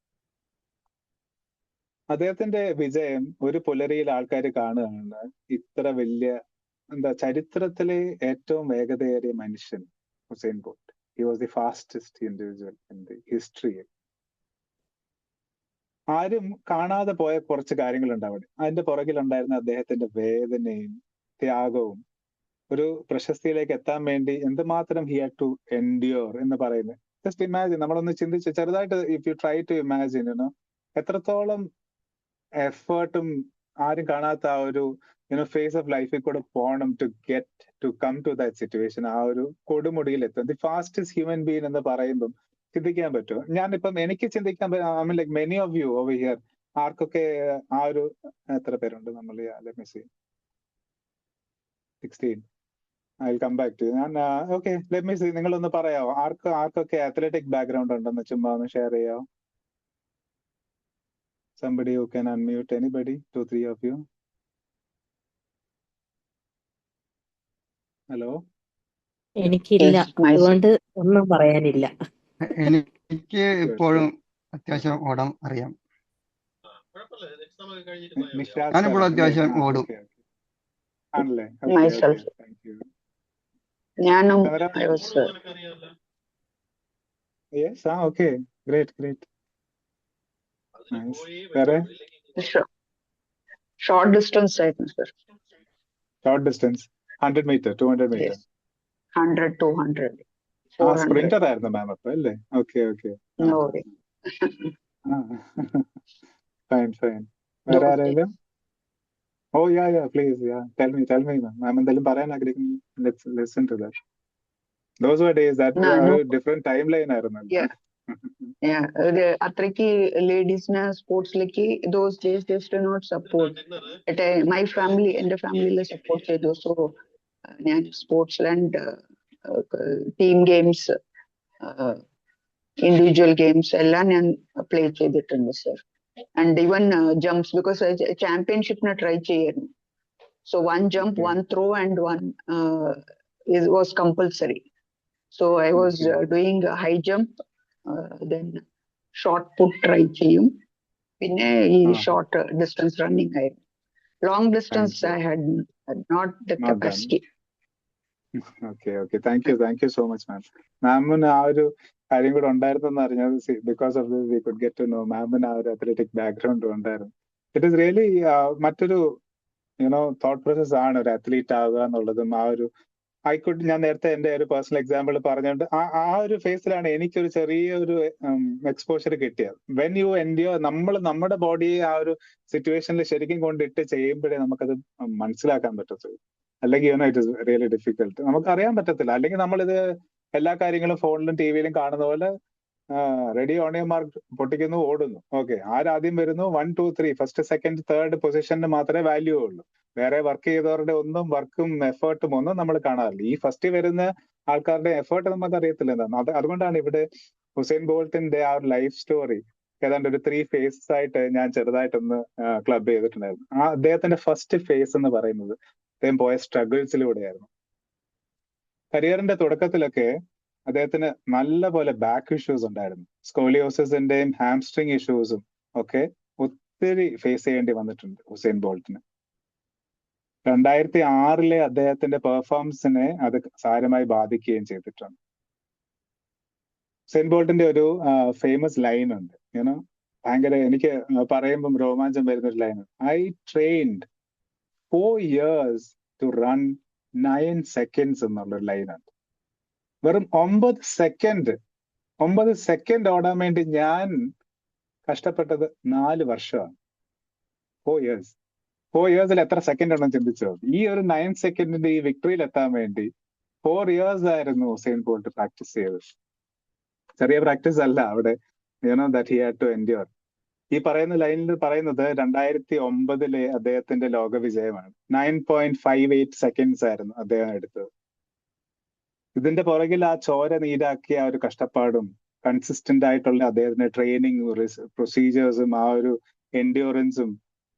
അദ്ദേഹത്തിന്റെ വിജയം ഒരു പുലരിയിൽ ആൾക്കാർ കാണുകയാണ്. ഇത്ര വലിയ ചരിത്രത്തിലെ ഏറ്റവും വേഗതയേറിയ മനുഷ്യൻ Usain Bolt. He was the fastest individual in the history. ആരും കാണാതെ പോയ കുറച്ച് കാര്യങ്ങളുണ്ട് അവിടെ. അതിന്റെ പുറകിലുണ്ടായിരുന്ന അദ്ദേഹത്തിന്റെ വേദനയും ത്യാഗവും ഒരു പ്രശസ്തിയിലേക്ക് എത്താൻ വേണ്ടി എന്തുമാത്രം ഹി ഹാഡ് ടു എൻഡ്യൂർ എന്ന് പറയുന്നത്. ജസ്റ്റ് ഇമാജിൻ, നമ്മളൊന്ന് ചിന്തിച്ച് ചെറുതായിട്ട് if you try to imagine എത്രത്തോളം എഫേർട്ടും ആരും കാണാത്ത ആ ഒരു ഫേസ് ഓഫ് ലൈഫിൽ കൂടെ പോകണം to come to that situation. ആ ഒരു കൊടുമുടിയിൽ എത്തും. ദി ഫാസ്റ്റസ്റ്റ് ഹ്യൂമൻ ബീങ് എന്ന് പറയുമ്പം ചിന്തിക്കാൻ പറ്റുമോ? ഞാനിപ്പം എനിക്ക് ചിന്തിക്കാൻ പറ്റും. Like many of you over here, ആർക്കൊക്കെ ആ ഒരു എത്ര പേരുണ്ട് നമ്മൾ 16. I will come back to ഞാൻ. Okay, let me see. നിങ്ങളൊന്ന് പറയാമോ ആർക്കൊക്കെ അത്ലറ്റിക് ബാക്ക്ഗ്രൗണ്ട് ഉണ്ടെന്ന് ചുമ്മാ ഒന്ന് ഷെയർ ചെയ്യാമോ? Somebody who can unmute. Anybody? 2-3 of you. Hello. എനിക്കില്ല, അതുകൊണ്ട് ഒന്നും പറയാനില്ല. എനിക്ക് ഇപ്പോഴും അത്യാവശ്യം ഓടാൻ അറിയാം. ഞാനിപ്പോഴും അത്യാവശ്യം ഓടും. ആണല്ലേ? ഞാനും യെസ്. Okay, great. വേറെ ഷോർട്ട് ഡിസ്റ്റൻസ് ആയിരുന്നു sir. Short distance 100 metre, 200 metre, 100, 200, sprinter ആയിരുന്നു മാം അപ്പൊ അല്ലേ? ഓക്കെ. ഫൈൻ. വേറെ ആരെങ്കിലും? Oh yeah please tell me ma'am എന്തെങ്കിലും പറയാൻ ആഗ്രഹിക്കുന്നു? Let's listen to that. Those were days that different timeline ആയിരുന്നു. അത്രയ്ക്ക് ലേഡീസിനെ സ്പോർട്സിലേക്ക് those days they used to not support. My family, എന്റെ ഫാമിലിയിൽ സപ്പോർട്ട് ചെയ്തു. സോ ഞാൻ sports and team games, individual games എല്ലാം ഞാൻ പ്ലേ ചെയ്തിട്ടുണ്ട് sir. And even jumps, because ചാമ്പ്യൻഷിപ്പിന് ട്രൈ ചെയ്യായിരുന്നു. So 1 jump, 1 throw and 1 was compulsory. So I was doing a high jump, then short put try ചെയ്യും. പിന്നെ ഈ short distance running ആയിരുന്നു. Long distance I had not the capacity. Okay. Thank you so much, ma'am. മാമിന് ആ ഒരു കാര്യം കൂടെ ഉണ്ടായിരുന്നെന്ന് അറിഞ്ഞത് because of this we could get to know മാമിന് ആ ഒരു അത്ലറ്റിക് ബാക്ക്ഗ്രൗണ്ട് ഉണ്ടായിരുന്നു. ഇറ്റ് ഈസ് റിയലി മറ്റൊരു തോട്ട് പ്രോസസ് ആണ് ഒരു അത്ലീറ്റ് ആവുക എന്നുള്ളതും. ആ ഒരു ഞാൻ നേരത്തെ എന്റെ ഒരു പേഴ്സണൽ എക്സാമ്പിൾ പറഞ്ഞുകൊണ്ട് ആ ഒരു ഫേസിലാണ് എനിക്കൊരു ചെറിയൊരു എക്സ്പോഷർ കിട്ടിയത്. വെൻ യു എൻഡ്യൂർ, നമ്മുടെ ബോഡിയെ ആ ഒരു സിറ്റുവേഷനിൽ ശരിക്കും കൊണ്ടിട്ട് ചെയ്യുമ്പോഴേ നമുക്കത് മനസ്സിലാക്കാൻ പറ്റത്തുള്ളൂ. അല്ലെങ്കിൽ ഇറ്റ് ഇസ് റിയലി ഡിഫിക്കൽട്ട്. നമുക്ക് അറിയാൻ പറ്റത്തില്ല. അല്ലെങ്കിൽ നമ്മളിത് എല്ലാ കാര്യങ്ങളും ഫോണിലും ടിവിയിലും കാണുന്ന പോലെ റെഡി ഓൺ യുവർ മാർക്ക്, പൊട്ടിക്കുന്നു, ഓടുന്നു. ഓക്കെ, ആരാദ്യം വരുന്നു 1, 2, 3 ഫസ്റ്റ്, സെക്കൻഡ്, തേർഡ് പൊസിഷന് മാത്രമേ വാല്യൂ ഉള്ളൂ. വേറെ വർക്ക് ചെയ്തവരുടെ ഒന്നും വർക്കും എഫേർട്ടും ഒന്നും നമ്മൾ കാണാറില്ല. ഈ ഫസ്റ്റ് വരുന്ന ആൾക്കാരുടെ എഫേർട്ട് നമുക്ക് അറിയത്തില്ല എന്താണ്. അതുകൊണ്ടാണ് ഇവിടെ ഹുസൈൻ ബോൾട്ടിന്റെ ആ ഒരു ലൈഫ് സ്റ്റോറി ഏതാണ്ട് ഒരു 3 phases ആയിട്ട് ഞാൻ ചെറുതായിട്ടൊന്ന് ക്ലബ് ചെയ്തിട്ടുണ്ടായിരുന്നു. അദ്ദേഹത്തിന്റെ ഫസ്റ്റ് ഫേസ് എന്ന് പറയുന്നത് അദ്ദേഹം പോയ സ്ട്രഗിൾസിലൂടെയായിരുന്നു. കരിയറിന്റെ തുടക്കത്തിലൊക്കെ അദ്ദേഹത്തിന് നല്ല പോലെ ബാക്ക് ഇഷ്യൂസ് ഉണ്ടായിരുന്നു. സ്കോളിയോസിന്റെയും ഹാംസ്ട്രിങ് ഇഷ്യൂസും ഒക്കെ ഒത്തിരി ഫേസ് ചെയ്യേണ്ടി വന്നിട്ടുണ്ട് ഹുസൈൻ ബോൾട്ടിന്. 2006 അദ്ദേഹത്തിന്റെ പെർഫോമൻസിനെ അത് സാരമായി ബാധിക്കുകയും ചെയ്തിട്ടുണ്ട്. ഹുസൈൻ ബോൾട്ടിന്റെ ഒരു ഫേമസ് ലൈൻ ഉണ്ട്, ഭയങ്കര എനിക്ക് പറയുമ്പം രോമാഞ്ചം വരുന്ന ഒരു line. I trained 4 years to run 9 seconds എന്നുള്ളൊരു ലൈനുണ്ട്. വെറും 9 സെക്കൻഡ് ഓടാൻ വേണ്ടി ഞാൻ കഷ്ടപ്പെട്ടത് 4 വർഷമാണ്. 4 years. 4 yearsൽ എത്ര സെക്കൻഡ് ഉണ്ടെന്ന് ചിന്തിച്ചോ? ഈ ഒരു 9 സെക്കൻഡിന്റെ ഈ വിക്ടറിയിൽ എത്താൻ വേണ്ടി 4 years ആയിരുന്നു ഹുസൈൻ ബോൾട്ട് പ്രാക്ടീസ് ചെയ്തത്. ചെറിയ പ്രാക്ടീസ് അല്ല അവിടെ. That he had to endure. ഈ പറയുന്ന ലൈനിൽ പറയുന്നത് 2009 അദ്ദേഹത്തിന്റെ ലോക വിജയമാണ്. 9.58 സെക്കൻഡ്സ് ആയിരുന്നു അദ്ദേഹം എടുത്തത്. ഇതിന്റെ പുറകിൽ ആ ചോര നീരാക്കിയ ആ ഒരു കഷ്ടപ്പാടും കൺസിസ്റ്റന്റ് ആയിട്ടുള്ള അദ്ദേഹത്തിന്റെ ട്രെയിനിങ് പ്രൊസീജിയേഴ്സും ആ ഒരു എൻഡ്യൂറൻസും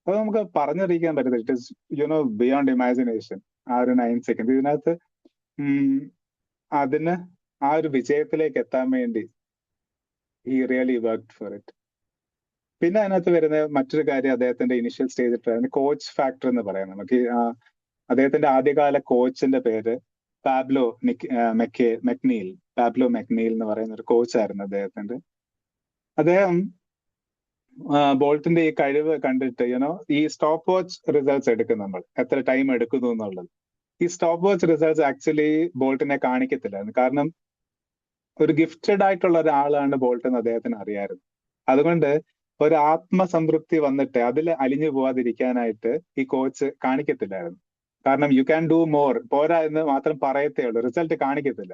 അത് നമുക്ക് പറഞ്ഞറിയിക്കാൻ പറ്റത്തില്ല. It is beyond imagination. ആ ഒരു 9 സെക്കൻഡ് ഇതിനകത്ത് അതിന് ആ ഒരു വിജയത്തിലേക്ക് എത്താൻ വേണ്ടി he really worked for it. പിന്നെ അതിനകത്ത് വരുന്ന മറ്റൊരു കാര്യം അദ്ദേഹത്തിന്റെ ഇനിഷ്യൽ സ്റ്റേജിൽ കോച്ച് ഫാക്ടർ എന്ന് പറയാം. നമുക്ക് അദ്ദേഹത്തിന്റെ ആദ്യകാല കോച്ചിന്റെ പേര് പാബ്ലോ മെക്നീൽ എന്ന് പറയുന്ന ഒരു കോച്ചായിരുന്നു അദ്ദേഹത്തിന്റെ. അദ്ദേഹം ബോൾട്ടിന്റെ ഈ കഴിവ് കണ്ടിട്ട് ഈ സ്റ്റോപ്പ് വാച്ച് റിസൾട്ട്സ് എടുക്കും നമ്മൾ, എത്ര ടൈം എടുക്കുന്നു എന്നുള്ളത്. ഈ സ്റ്റോപ്പ് വാച്ച് റിസൾട്ട്സ് ആക്ച്വലി ബോൾട്ടിനെ കാണിക്കത്തില്ലായിരുന്നു. കാരണം ഒരു ഗിഫ്റ്റഡ് ആയിട്ടുള്ള ഒരാളാണ് ബോൾട്ട് എന്ന് അദ്ദേഹത്തിന് അറിയാമായിരുന്നു. അതുകൊണ്ട് ഒരു ആത്മസംതൃപ്തി വന്നിട്ട് അതിൽ അലിഞ്ഞു പോവാതിരിക്കാനായിട്ട് ഈ കോച്ച് കാണിക്കത്തില്ലായിരുന്നു. കാരണം യു ക്യാൻ ഡു മോർ, പോരാ എന്ന് മാത്രം പറയത്തേ ഉള്ളൂ, റിസൾട്ട് കാണിക്കത്തില്ല.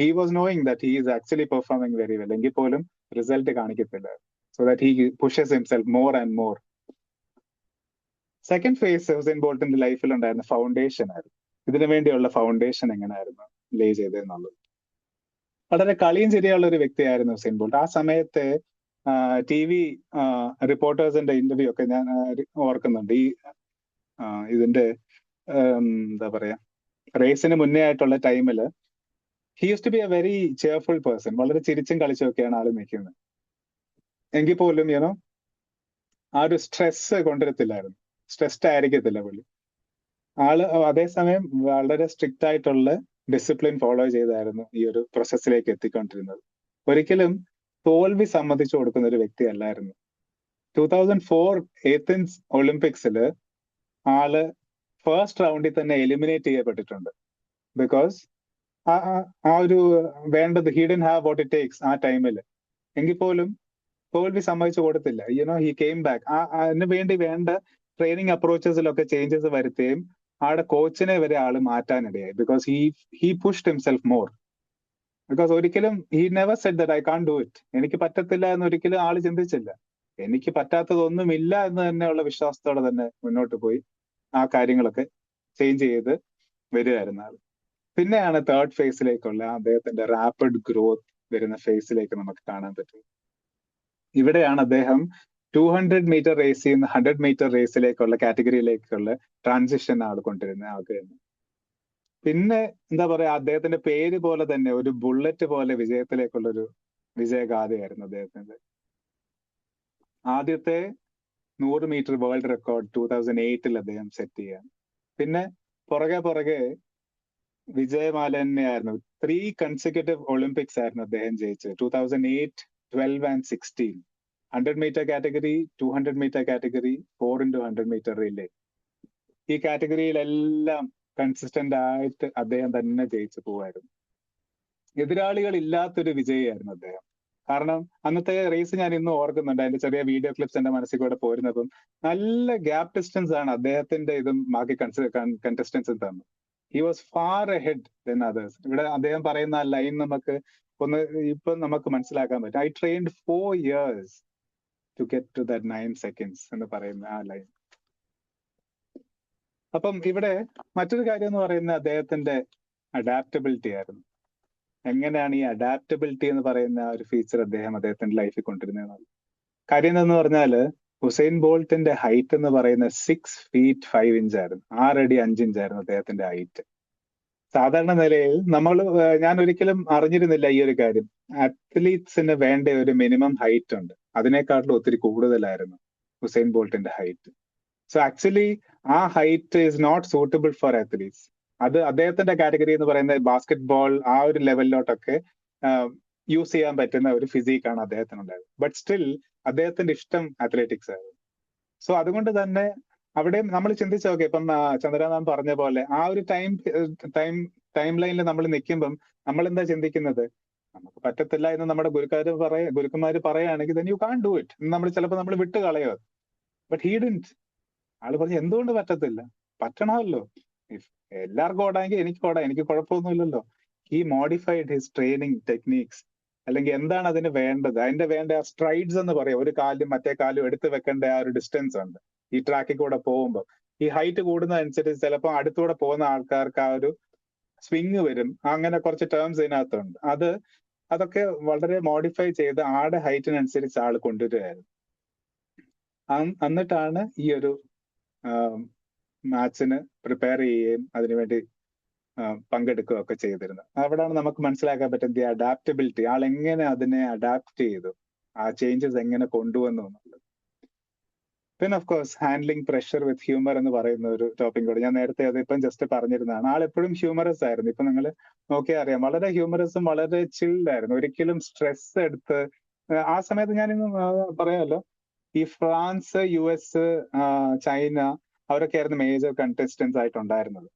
He was knowing that he is actually performing very well, എങ്കിൽ പോലും റിസൾട്ട് കാണിക്കത്തില്ല. So that he pushes himself more and more. Second phase Usain ബോൾട്ടിന്റെ ലൈഫിൽ ഉണ്ടായിരുന്ന ഫൗണ്ടേഷൻ ആയിരുന്നു. ഇതിനു വേണ്ടിയുള്ള ഫൗണ്ടേഷൻ എങ്ങനെയായിരുന്നു ലേ ചെയ്തതെന്നുള്ളത്. വളരെ കളിയും ചിരിയുള്ള ഒരു വ്യക്തിയായിരുന്നു ഹുസൈൻ ബോൾട്ട്. ആ സമയത്ത് TV റിപ്പോർട്ടേഴ്സിന്റെ ഇന്റർവ്യൂ ഒക്കെ ഞാൻ ഓർക്കുന്നുണ്ട്. ഇതിന്റെ എന്താ പറയാ, റേസിന് മുന്നേ ആയിട്ടുള്ള ടൈമില് he use to be a very cheerful person. വളരെ ചിരിച്ചും കളിച്ചും ഒക്കെയാണ് ആള് നിൽക്കുന്നത്. എങ്കിൽ പോലും ആ ഒരു സ്ട്രെസ് കൊണ്ടുവരത്തില്ലായിരുന്നു, സ്ട്രെസ്ഡ് ആയിരിക്കത്തില്ല പുള്ളി. ആള് അതേസമയം വളരെ സ്ട്രിക്റ്റ് ആയിട്ടുള്ള ഡിസിപ്ലിൻ ഫോളോ ചെയ്തായിരുന്നു ഈ ഒരു പ്രോസസ്സിലേക്ക് എത്തിക്കൊണ്ടിരുന്നത്. ഒരിക്കലും തോൽവി സമ്മതിച്ചു കൊടുക്കുന്ന ഒരു വ്യക്തി അല്ലായിരുന്നു. 2004 ഏത്തൻസ് ഒളിമ്പിക്സില് ആള് ഫസ്റ്റ് റൗണ്ടിൽ തന്നെ എലിമിനേറ്റ് ചെയ്യപ്പെട്ടിട്ടുണ്ട്. ബിക്കോസ് ആ ഒരു വേണ്ടത് he didn't have what it takes ആ ടൈമില്. എങ്കിൽ പോലും തോൽവി സമ്മതിച്ചു കൊടുത്തില്ല. He came back. അതിന് വേണ്ടി വേണ്ട ട്രെയിനിങ് അപ്രോച്ചസിലൊക്കെ ചേഞ്ചസ് വരുത്തുകയും ആടെ കോച്ചിനെ വരെ ആള് മാറ്റാനിടയായി. Because he pushed himself more. Because ഒരിക്കലും he never said that I can do it, എനിക്ക് പറ്റത്തില്ല എന്ന് ഒരിക്കലും ആള് ചിന്തിച്ചില്ല. എനിക്ക് പറ്റാത്തതൊന്നുമില്ല എന്ന് തന്നെയുള്ള വിശ്വാസത്തോടെ തന്നെ മുന്നോട്ട് പോയി ആ കാര്യങ്ങളൊക്കെ ചേഞ്ച് ചെയ്ത് വരികയായിരുന്നു ആള്. പിന്നെയാണ് തേർഡ് ഫേസിലേക്കുള്ള അദ്ദേഹത്തിന്റെ റാപ്പിഡ് ഗ്രോത്ത് വരുന്ന ഫേസിലേക്ക് നമുക്ക് കാണാൻ പറ്റും. ഇവിടെയാണ് അദ്ദേഹം 200 മീറ്റർ റേസിൽ നിന്ന് 100 മീറ്റർ റേസിലേക്കുള്ള കാറ്റഗറിയിലേക്കുള്ള ട്രാൻസിഷൻ ആൾ ആകുന്നത്. പിന്നെ എന്താ പറയാ, അദ്ദേഹത്തിന്റെ പേര് പോലെ തന്നെ ഒരു ബുള്ളറ്റ് പോലെ വിജയത്തിലേക്കുള്ളൊരു വിജയഗാഥയായിരുന്നു അദ്ദേഹത്തിന്റെ. ആദ്യത്തെ 100 മീറ്റർ വേൾഡ് റെക്കോർഡ് 2008 അദ്ദേഹം സെറ്റ് ചെയ്യാൻ. പിന്നെ പുറകെ വിജയമാല തന്നെയായിരുന്നു. 3 കൺസിക്യൂട്ടീവ് ഒളിമ്പിക്സ് ആയിരുന്നു അദ്ദേഹം ജയിച്ചത്. 2008, 12 and 16. 100 metre category, 200 metre category, 4x100 metre relay. ഈ കാറ്റഗറിയിലെല്ലാം കൺസിസ്റ്റന്റ് ആയിട്ട് അദ്ദേഹം തന്നെ ജയിച്ചു പോവായിരുന്നു. എതിരാളികൾ ഇല്ലാത്തൊരു വിജയിയായിരുന്നു അദ്ദേഹം. കാരണം അന്നത്തെ റേസ് ഞാൻ ഇന്ന് ഓർക്കുന്നുണ്ട്. അതിന്റെ ചെറിയ വീഡിയോ ക്ലിപ്സ് എന്റെ മനസ്സിൽ കൂടെ പോരുന്നതും നല്ല ഗ്യാപ്പ് ഡിസ്റ്റൻസ് ആണ് അദ്ദേഹത്തിന്റെ ഇതും ബാക്കി കണ്ടസ്റ്റൻസും തന്നു. He was far ahead then others. ഇവിടെ അദ്ദേഹം പറയുന്ന ആ ലൈൻ നമുക്ക് ഇപ്പൊ നമുക്ക് മനസ്സിലാക്കാൻ പറ്റും. I trained 4 years to get to that 9 seconds എന്ന് പറയുന്ന ആ ലൈൻ. അപ്പം ഇവിടെ മറ്റൊരു കാര്യം എന്ന് പറയുന്നത് അദ്ദേഹത്തിന്റെ അഡാപ്റ്റബിലിറ്റി ആയിരുന്നു. എങ്ങനെയാണ് ഈ അഡാപ്റ്റബിലിറ്റി എന്ന് പറയുന്ന ആ ഒരു ഫീച്ചർ അദ്ദേഹത്തിന്റെ ലൈഫിൽ കൊണ്ടിരുന്നത്? കാര്യം എന്ന് പറഞ്ഞാല് ഹുസൈൻ ബോൾട്ടിന്റെ ഹൈറ്റ് എന്ന് പറയുന്ന 6 feet 5 inch ആയിരുന്നു. 6 അടി 5 inch ആയിരുന്നു അദ്ദേഹത്തിന്റെ ഹൈറ്റ്. സാധാരണ നിലയിൽ ഞാൻ ഒരിക്കലും അറിഞ്ഞിരുന്നില്ല ഈ ഒരു കാര്യം. അത്ലീറ്റ്സിന് വേണ്ട ഒരു മിനിമം ഹൈറ്റ് ഉണ്ട്, അതിനേക്കാട്ടിലും ഒത്തിരി കൂടുതലായിരുന്നു ഹുസൈൻ ബോൾട്ടിന്റെ ഹൈറ്റ്. സോ ആക്ച്വലി ആ height is not suitable for athletes. അത് അദ്ദേഹത്തിന്റെ കാറ്റഗറി എന്ന് പറയുന്നത് ബാസ്കറ്റ് ബോൾ ആ ഒരു ലെവലിലോട്ടൊക്കെ യൂസ് ചെയ്യാൻ പറ്റുന്ന ഒരു ഫിസിക്കാണ് അദ്ദേഹത്തിനുണ്ടായത്. ബട്ട് സ്റ്റിൽ അദ്ദേഹത്തിന്റെ ഇഷ്ടം അത്ലറ്റിക്സ് ആയിരുന്നു. സോ അതുകൊണ്ട് തന്നെ അവിടെ നമ്മൾ ചിന്തിച്ചു നോക്കെ, ഇപ്പം ചന്ദ്ര മാം പറഞ്ഞ പോലെ ആ ഒരു ടൈം ലൈനിൽ നമ്മൾ നിൽക്കുമ്പം നമ്മൾ എന്താ ചിന്തിക്കുന്നത്? നമുക്ക് പറ്റത്തില്ല എന്ന് നമ്മുടെ ഗുരുക്കന്മാര് പറയുകയാണെങ്കിൽ then you can't do it. ചിലപ്പോൾ നമ്മൾ വിട്ട് കളയോ. But he didn't. ആള് പറഞ്ഞു എന്തുകൊണ്ട് പറ്റത്തില്ല, പറ്റണമല്ലോ. എല്ലാവർക്കും ഓടാമെങ്കിൽ എനിക്ക് ഓടാം, എനിക്ക് കുഴപ്പമൊന്നുമില്ലല്ലോ. He modified his training techniques അല്ലെങ്കിൽ എന്താണ് അതിന് വേണ്ടത്, അതിന്റെ വേണ്ട സ്ട്രൈഡ്സ് എന്ന് പറയും, ഒരു കാലും മറ്റേ കാലും എടുത്തു വെക്കേണ്ട ആ ഒരു ഡിസ്റ്റൻസ് ഉണ്ട് ഈ ട്രാക്കിൽ കൂടെ പോകുമ്പോൾ. ഈ ഹൈറ്റ് കൂടുന്നതനുസരിച്ച് ചിലപ്പോൾ അടുത്തൂടെ പോകുന്ന ആൾക്കാർക്ക് ആ ഒരു സ്വിങ് വരും, അങ്ങനെ കുറച്ച് ടേംസ് ഇതിനകത്തുണ്ട്. അതൊക്കെ വളരെ മോഡിഫൈ ചെയ്ത് ആടെ ഹൈറ്റിനനുസരിച്ച് ആൾ കൊണ്ടുവരികയായിരുന്നു. എന്നിട്ടാണ് ഈ ഒരു മാച്ചിന് പ്രിപ്പയർ ചെയ്യുകയും അതിനുവേണ്ടി പങ്കെടുക്കുകയും ഒക്കെ ചെയ്തിരുന്നത്. അവിടെയാണ് നമുക്ക് മനസ്സിലാക്കാൻ പറ്റുന്നത് അഡാപ്റ്റബിലിറ്റി, ആൾ എങ്ങനെ അതിനെ അഡാപ്റ്റ് ചെയ്തു, ആ ചേഞ്ചസ് എങ്ങനെ കൊണ്ടുവന്നു എന്നുള്ളത്. പിന്നെ of course handling pressure with humour എന്ന് പറയുന്ന ഒരു ടോപ്പിക് കൂടെ ഞാൻ നേരത്തെ അതിപ്പം ജസ്റ്റ് പറഞ്ഞിരുന്നതാണ്. ആൾ എപ്പോഴും ഹ്യൂമറസ് ആയിരുന്നു. ഇപ്പൊ നിങ്ങൾ നോക്കിയാൽ അറിയാം, വളരെ ഹ്യൂമറസും വളരെ ചിൽഡ് ആയിരുന്നു. ഒരിക്കലും സ്ട്രെസ് എടുത്ത് ആ സമയത്ത് ഞാനിന്ന് പറയാമല്ലോ, ഈ ഫ്രാൻസ്, US, ചൈന അവരൊക്കെ ആയിരുന്നു മേജർ കണ്ടസ്റ്റൻസ് ആയിട്ടുണ്ടായിരുന്നത്.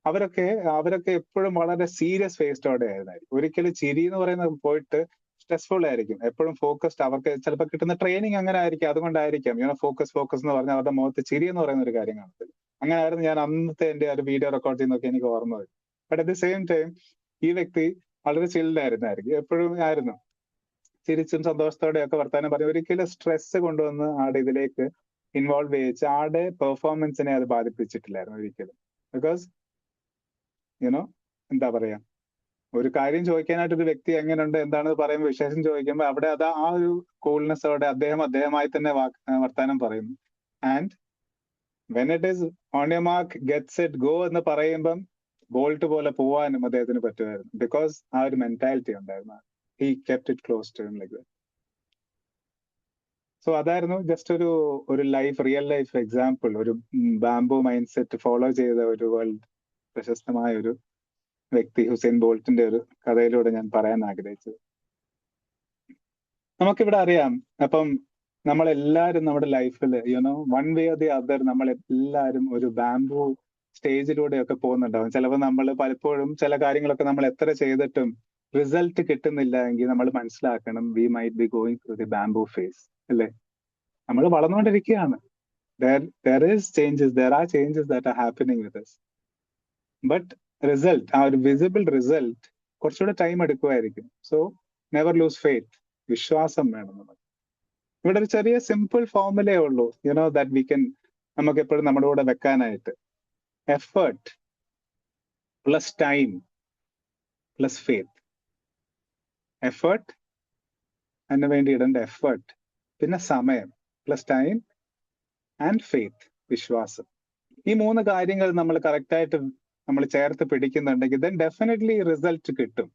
അവരൊക്കെ എപ്പോഴും വളരെ സീരിയസ് ഫേസ്ഡോടെ ആയിരുന്നായിരിക്കും. ഒരിക്കലും ചിരി എന്ന് പറയുന്നത് പോയിട്ട് സ്ട്രെസ്ഫുൾ ആയിരിക്കും, എപ്പോഴും ഫോക്കസ്ഡ്. അവർക്ക് ചിലപ്പോൾ കിട്ടുന്ന ട്രെയിനിങ് അങ്ങനെ ആയിരിക്കും, അതുകൊണ്ടായിരിക്കാം ഫോക്കസ് എന്ന് പറഞ്ഞാൽ അവരുടെ മുഖത്ത് ചിരി എന്ന് പറയുന്ന ഒരു കാര്യം കാണത്തില്ല. അങ്ങനെ ആയിരുന്നു ഞാൻ അന്നത്തെ എന്റെ ഒരു വീഡിയോ റെക്കോർഡ് ചെയ്യുന്നതൊക്കെ എനിക്ക് ഓർമ്മ വരും. But at the same time ഈ വ്യക്തി വളരെ ചിൽഡ് ആയിരുന്നായിരിക്കും, എപ്പോഴും ആയിരുന്നു ചിരിച്ചും സന്തോഷത്തോടെയൊക്കെ വർത്താനം പറയും. ഒരിക്കലും സ്ട്രെസ് കൊണ്ടുവന്ന് ആടെ ഇതിലേക്ക് ഇൻവോൾവ് ചെയ്യിച്ച് ആടെ പെർഫോമൻസിനെ അത് ബാധിപ്പിച്ചിട്ടില്ലായിരുന്നു ഒരിക്കലും. ബിക്കോസ് എന്താ പറയാ, ഒരു കാര്യം ചോദിക്കാനായിട്ട് ഒരു വ്യക്തി എങ്ങനെയുണ്ട് എന്താണെന്ന് പറയുമ്പോൾ വിശേഷം ചോദിക്കുമ്പോൾ അവിടെ അത് ആ ഒരു കൂൾനെസ്സോടെ അദ്ദേഹമായി തന്നെ വർത്താനം പറയുന്നു. And when it is on your mark get set go എന്ന് പറയുമ്പം ബോൾട്ട് പോലെ പോവാനും അദ്ദേഹത്തിന് പറ്റുമായിരുന്നു. ബിക്കോസ് ആ ഒരു മെന്റാലിറ്റി ഉണ്ടായിരുന്നു. He kept it close to him like that. So അതായിരുന്നു ജസ്റ്റ് ഒരു റിയൽ ലൈഫ് എക്സാമ്പിൾ, ഒരു ബാംബു മൈൻഡ് സെറ്റ് ഫോളോ ചെയ്ത ഒരു വേൾഡ് പ്രശസ്തമായ ഒരു വ്യക്തി ഹുസൈൻ ബോൾട്ടിന്റെ ഒരു കഥയിലൂടെ ഞാൻ പറയാൻ ആഗ്രഹിച്ചത്. നമുക്കിവിടെ അറിയാം, അപ്പം നമ്മളെല്ലാവരും നമ്മുടെ ലൈഫിൽ one way or the other നമ്മളെല്ലാവരും ഒരു ബാംബു സ്റ്റേജിലൂടെയൊക്കെ പോകുന്നുണ്ടാവും. ചിലപ്പോൾ നമ്മൾ പലപ്പോഴും ചില കാര്യങ്ങളൊക്കെ നമ്മൾ എത്ര ചെയ്തിട്ടും റിസൾട്ട് കിട്ടുന്നില്ല എങ്കിൽ നമ്മൾ മനസ്സിലാക്കണം, we might be going through the bamboo phase, അല്ലേ? നമ്മൾ വളർന്നുകൊണ്ടിരിക്കുകയാണ്. there are changes that are happening with us. But result, ആ ഒരു വിസിബിൾ റിസൾട്ട് കുറച്ചുകൂടെ ടൈം എടുക്കുമായിരിക്കും. സോ നെവർ ലൂസ് ഫെയ്ത്ത്, വിശ്വാസം വേണം നമുക്ക്. ഇവിടെ ഒരു ചെറിയ സിമ്പിൾ ഫോർമുലേ ഉള്ളൂ, ദാറ്റ് വി കൻ നമുക്ക് എപ്പോഴും നമ്മുടെ കൂടെ വെക്കാനായിട്ട്. Effort plus time plus faith. Effort, അതിന് വേണ്ടി ഇടേണ്ട എഫേർട്ട്, പിന്നെ സമയം പ്ലസ് ടൈം ആൻഡ് ഫെയ്ത്ത്, വിശ്വാസം. ഈ 3 കാര്യങ്ങൾ നമ്മൾ കറക്റ്റായിട്ട് നമ്മൾ ചേർത്ത് പിടിക്കുന്നുണ്ടെങ്കിൽ ദെൻ ഡെഫിനറ്റ്ലി റിസൾട്ട് കിട്ടും.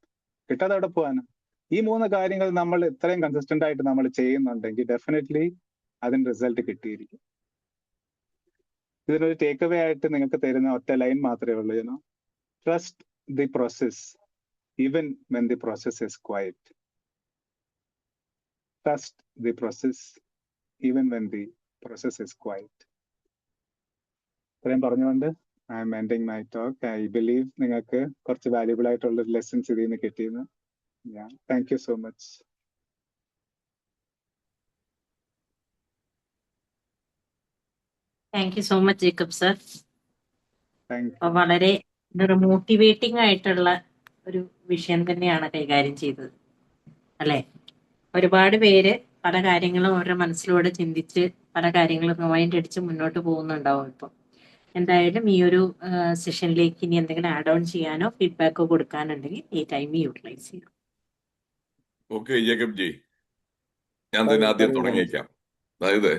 കിട്ടാതെ അവിടെ പോകാനും ഈ 3 കാര്യങ്ങൾ നമ്മൾ ഇത്രയും കൺസിസ്റ്റന്റ് ആയിട്ട് നമ്മൾ ചെയ്യുന്നുണ്ടെങ്കിൽ ഡെഫിനറ്റ്ലി അതിന് റിസൾട്ട് കിട്ടിയിരിക്കും. ഇതിനൊരു ടേക്ക് അവേ ആയിട്ട് നിങ്ങൾക്ക് തരുന്ന ഒറ്റ ലൈൻ മാത്രമേ ഉള്ളൂ, trust the process even when the process is quiet. Trust the process even when the process is quiet. ഇത്രയും പറഞ്ഞുകൊണ്ട് I M ending my talk. I believe നിങ്ങൾക്ക് കുറച്ച് വാല്യുബിൾ ആയിട്ടുള്ള ലെസൺസ് ഇതിൽ നിന്ന് കിട്ടിയെന്ന്. Thank you so much. Thank you so much Jacob sir. Thank U. വളരെ motivating ആയിട്ടുള്ള ഒരു വിഷയം തന്നെയാണ് കൈകാര്യം ചെയ്തത്, അല്ലെ? ഒരുപാട് പേര് പല കാര്യങ്ങളും അവരുടെ മനസ്സിലൂടെ ചിന്തിച്ച് പല കാര്യങ്ങളും മൈൻഡ് അടിച്ച് മുന്നോട്ട് പോകുന്നുണ്ടാവും. ഇപ്പം എന്തായാലും ഈ ഒരു സെഷനിലേക്ക് ഇനി എന്തെങ്കിലും ആഡ് ഓൺ ചെയ്യാനോ ഫീഡ്ബാക്കോ കൊടുക്കാനുണ്ടെങ്കിൽ ഈ ടൈം യൂട്ടിലൈസ് ചെയ്യാം. ഓക്കെ ജേക്കബ് ജി, ഞാൻ തന്നെ ആദ്യം തുടങ്ങിയേക്കാം. അതായത്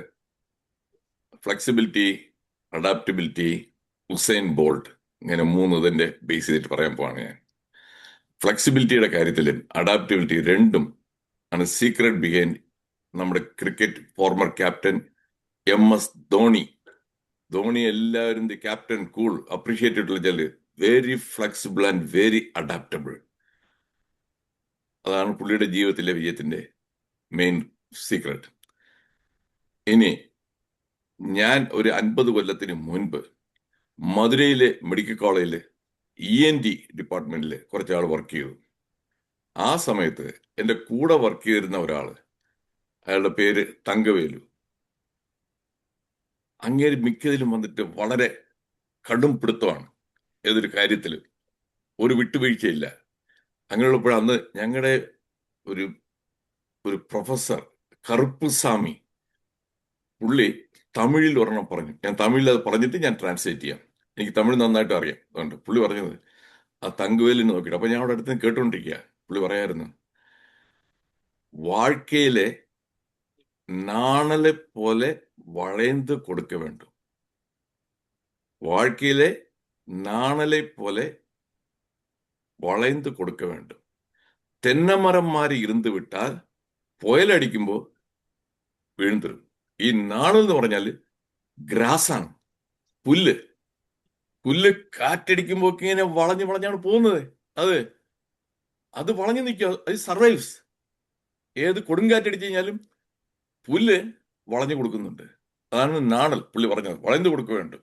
ഫ്ലെക്സിബിലിറ്റി, അഡാപ്റ്റബിലിറ്റി, ഉസൈൻ ബോൾട്ട്, ഇങ്ങനെ 3 ഇതിന്റെ ബേസ് ചെയ്തിട്ട് പറയാൻ പോവാണ് ഞാൻ. ഫ്ലെക്സിബിലിറ്റിയുടെ കാര്യത്തിലും അഡാപ്റ്റബിലിറ്റി രണ്ടും ആണ് സീക്രട്ട് ബിഹൈൻഡ് നമ്മുടെ cricket former captain MS Dhoni എല്ലാവരും ദി ക്യാപ്റ്റൻ കൂൾ അപ്രീഷിയേറ്റ് ചെയ്തിട്ടുള്ള very flexible and very adaptable. അതാണ് പുള്ളിയുടെ ജീവിതത്തിലെ വിജയത്തിന്റെ മെയിൻ സീക്രട്ട്. ഇനി ഞാൻ ഒരു 50 കൊല്ലത്തിന് മുൻപ് മധുരയിലെ മെഡിക്കൽ കോളേജിൽ ENT ഡിപ്പാർട്ട്മെന്റിൽ കുറച്ചാൾ വർക്ക് ചെയ്തു. ആ സമയത്ത് എൻ്റെ കൂടെ വർക്ക് ചെയ്തിരുന്ന ഒരാള്, അയാളുടെ പേര് തങ്കവേലു. അങ്ങേര് മിക്കതിലും വന്നിട്ട് വളരെ കടും പിടുത്തമാണ്, ഏതൊരു കാര്യത്തിലും ഒരു വിട്ടുവീഴ്ചയില്ല. അങ്ങനെയുള്ളപ്പോൾ അന്ന് ഞങ്ങളുടെ ഒരു ഒരു പ്രൊഫസർ കറുപ്പുസ്വാമി, പുള്ളി തമിഴിൽ ഒരെണ്ണം പറഞ്ഞു. ഞാൻ തമിഴിൽ അത് പറഞ്ഞിട്ട് ഞാൻ ട്രാൻസ്ലേറ്റ് ചെയ്യാം. എനിക്ക് തമിഴ് നന്നായിട്ട് അറിയാം. അതുകൊണ്ട് പുള്ളി പറഞ്ഞത് ആ തങ്കുവേലിന് നോക്കിയിട്ട്, അപ്പൊ ഞാൻ അവിടെ അടുത്ത് കേട്ടോണ്ടിരിക്കുക. പുള്ളി പറയായിരുന്നു, வாழ்க்கையிலே நாணலை போல வளைந்து கொடுக்க வேண்டும். வாழ்க்கையிலே நாணலை போல வளைந்து கொடுக்க வேண்டும். தென்னமரம் மாதிரி இருந்து விட்டால் പുയലടിക്കുമ്പോ വീഴ്ന്നിരും. ഈ നാണൽ എന്ന് പറഞ്ഞാല് ഗ്രാസാണ്, പുല്ല്. പുല്ല് കാറ്റടിക്കുമ്പോ ഇങ്ങനെ വളഞ്ഞു വളഞ്ഞാണ് പോകുന്നത്. അത് വളഞ്ഞു നിൽക്കുക, അത് സർവൈവ്സ്. ഏത് കൊടുങ്കാറ്റടിച്ചു കഴിഞ്ഞാലും പുല്ല് വളഞ്ഞു കൊടുക്കുന്നുണ്ട്. അതാണ് നാണൽ പുള്ളി പറഞ്ഞത്, വളഞ്ഞു കൊടുക്കുക വേണ്ട.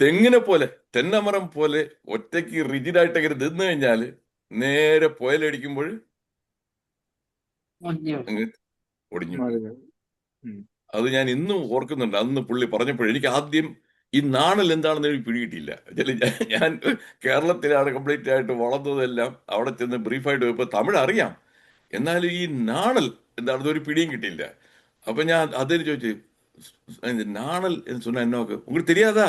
തെങ്ങിനെ പോലെ, തെന്നമരം പോലെ ഒറ്റയ്ക്ക് റിജിഡായിട്ട് ഇങ്ങനെ നിന്ന് കഴിഞ്ഞാല് നേരെ പുയലടിക്കുമ്പോൾ അങ്ങ് ഒടിഞ്ഞു. അത് ഞാൻ ഇന്നും ഓർക്കുന്നുണ്ട്. അന്ന് പുള്ളി പറഞ്ഞപ്പോൾ എനിക്ക് ആദ്യം ഈ നാണൽ എന്താണെന്ന് എനിക്ക് പിടികിട്ടിയില്ല. ഞാൻ കേരളത്തിലാണ് കംപ്ലീറ്റ് ആയിട്ട് വളർന്നതെല്ലാം. അവിടെ ചെന്ന് ബ്രീഫായിട്ട് പോയപ്പോൾ തമിഴ് അറിയാം, എന്നാലും ഈ നാണൽ എന്താണെന്ന് ഒരു പിടിയും കിട്ടിയില്ല. അപ്പൊ ഞാൻ അതിന് ചോദിച്ചു, നാണൽ എന്ന് சொன்னா என்ன உங்களுக்கு தெரியாதா?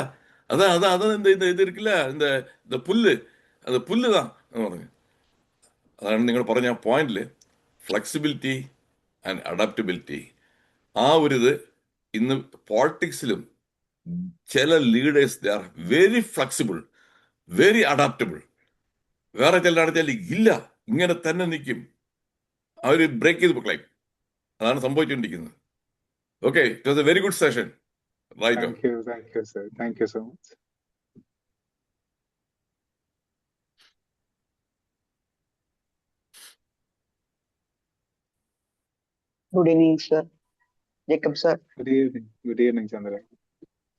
அதான் இது இருக்குல்ல, இந்த പുല്ല്, അത് പുല്ലുതാ എന്ന് പറഞ്ഞു. അതാണ് നിങ്ങൾ പറഞ്ഞ പോയിന്റില് ഫ്ലെക്സിബിലിറ്റി ആൻഡ് അഡാപ്റ്റബിലിറ്റി. ആ ഒരു ഇത് ഇന്ന് പോളിറ്റിക്സിലും ചില leaders they are very flexible, very adaptable. വേറെ ചില ഇല്ല, ഇങ്ങനെ തന്നെ നിൽക്കും, അവർ ബ്രേക്ക് ചെയ്ത് ക്ലൈം. അതാണ് സംഭവിച്ചുകൊണ്ടിരിക്കുന്നത്. Okay, it was a very good session. Right. Thank you, sir. Thank you so much. Good evening, sir. Jacob, sir. Good evening, Chandra.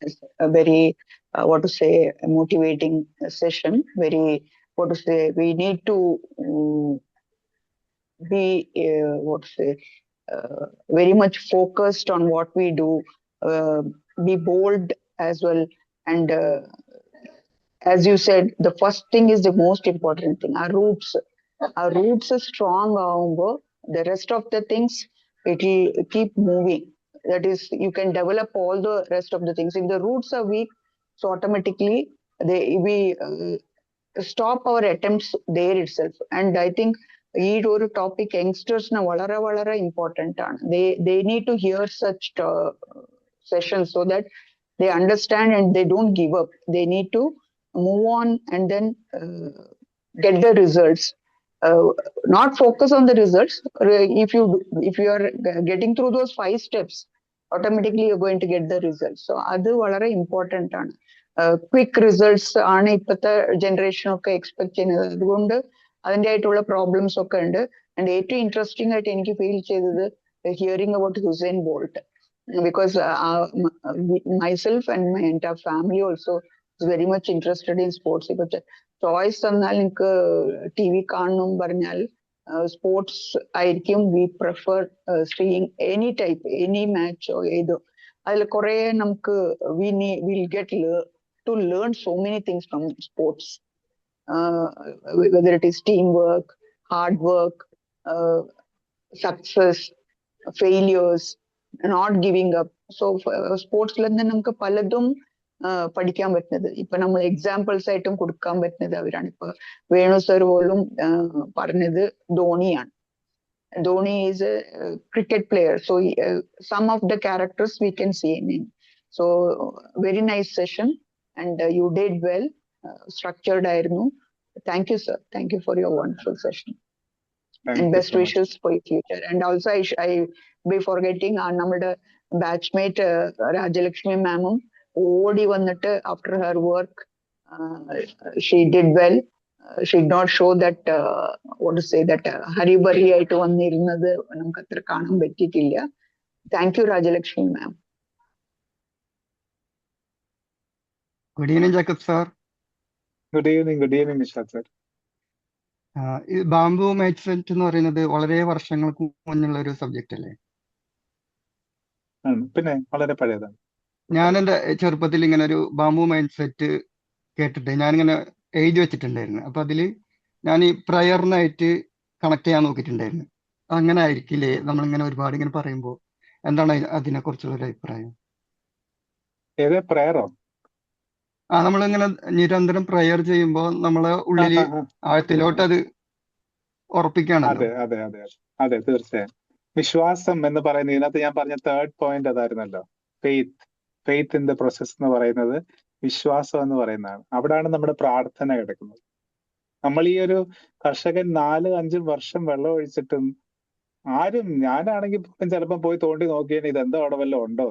It's a very, what to say, a motivating session. Very, what to say, we need to be, what to say, very much focused on what we do, be bold as well. And as you said, the first thing is the most important thing. Our roots are strong. The rest of the things, it will keep moving. That is, you can develop all the rest of the things. If the roots are weak, so automatically we stop our attempts there itself. And I think ഈ ഒരു topic യങ്സ്റ്റേഴ്സിന് വളരെ വളരെ important ആണ്. They need to hear such sessions so that they understand and they don't give up. They need to move on and then get the results. Not focus on the results. If you are getting through those 5 steps, automatically you're going to get the results. So അത് വളരെ important ആണ്. Quick results ആണ് ഇപ്പോഴത്തെ ജനറേഷനൊക്കെ expect ചെയ്യുന്നത്. അതുകൊണ്ട് അതിൻ്റെ ആയിട്ടുള്ള problems ഒക്കെ ഉണ്ട്. ആൻഡ് ഏറ്റവും ഇൻട്രസ്റ്റിംഗ് ആയിട്ട് എനിക്ക് ഫീൽ ചെയ്തത് hearing about Usain Bolt, because myself and my entire family also is very much interested in sports. ഇപ്പൊ ചോയ്സ് തന്നാൽ എനിക്ക് TV കാണണം പറഞ്ഞാൽ സ്പോർട്സ് ആയിരിക്കും. We prefer seeing any type, any മാച്ചോ ഏതോ. അതിൽ കുറെ നമുക്ക് will get to learn so many things from sports. Whether it is teamwork, hard work, success, failures, not giving up. So സ്പോർട്സിൽ നിന്ന് നമുക്ക് പലതും പഠിക്കാൻ പറ്റുന്നത്. ഇപ്പൊ നമ്മൾ എക്സാമ്പിൾസ് ആയിട്ടും കൊടുക്കാൻ പറ്റുന്നത് അവരാണ്. ഇപ്പൊ വേണു സർ പോലും പറഞ്ഞത് ധോണിയാണ്. Dhoni is a cricket player. So some of the characters we can see in him. So very nice session and you did well. Structured ആയിരുന്നു. Thank you, sir. Thank you for your wonderful session. And best wishes for your future. And also I be forgetting നമ്മുടെ batchmate Rajalakshmi മാമും ഓടി വന്നിട്ട് after her work she did well. She did not show that what to say, that ഹരിബറി ആയിട്ട് വന്നിരുന്നത് നമുക്ക് അത്ര കാണാൻ പറ്റിയിട്ടില്ല. Thank you, Rajalakshmi ma'am. Good evening Jacob sir. Good evening, Nishad sir. ഈ ബാംബു മൈൻഡ് സെറ്റ് എന്ന് പറയുന്നത് വളരെ വർഷങ്ങൾക്ക് മുന്നുള്ള ഒരു സബ്ജക്റ്റ് അല്ലേ? പിന്നെ വളരെ പഴയതാണ്. ഞാൻ എൻ്റെ ചെറുപ്പത്തിൽ ഇങ്ങനെ ഒരു ബാംബു മൈൻഡ് സെറ്റ് കേട്ടിട്ട് ഞാനിങ്ങനെ എഴുതി വെച്ചിട്ടുണ്ടായിരുന്നു. അപ്പൊ അതിൽ ഞാൻ ഈ പ്രയറിനായിട്ട് കണക്ട് ചെയ്യാൻ നോക്കിയിട്ടുണ്ടായിരുന്നു. അങ്ങനെ ആയിരിക്കില്ലേ നമ്മളിങ്ങനെ ഒരുപാട് ഇങ്ങനെ പറയുമ്പോൾ? എന്താണ് അതിനെ കുറിച്ചുള്ള ഒരു അഭിപ്രായം? ഏത് പ്രയറോ? നമ്മളിങ്ങനെ നിരന്തരം പ്രയർ ചെയ്യുമ്പോൾ നമ്മളെ ഉള്ളില് ആഴത്തിലോട്ട് അത് ഉറപ്പിക്കുകയാണല്ലോ. അതെ അതെ അതെ അതെ അതെ തീർച്ചയായും. വിശ്വാസം എന്ന് പറയുന്നത് ഇതിനകത്ത് ഞാൻ പറഞ്ഞ തേർഡ് പോയിന്റ് അതായിരുന്നല്ലോ. ഫെയ്ത്ത് ഇൻ ദ പ്രോസസ് എന്ന് പറയുന്നത് വിശ്വാസം എന്ന് പറയുന്നതാണ്. അവിടാണ് നമ്മുടെ പ്രാർത്ഥന കിടക്കുന്നത്. നമ്മൾ ഈ ഒരു കർഷകൻ 4-5 വർഷം വെള്ളം ഒഴിച്ചിട്ടും ഞാനാണെങ്കിൽ പോലും ചിലപ്പോൾ പോയി തോണ്ടി നോക്കിയാൽ ഇതെന്തോ അവിടെ വല്ലതും ഉണ്ടോ,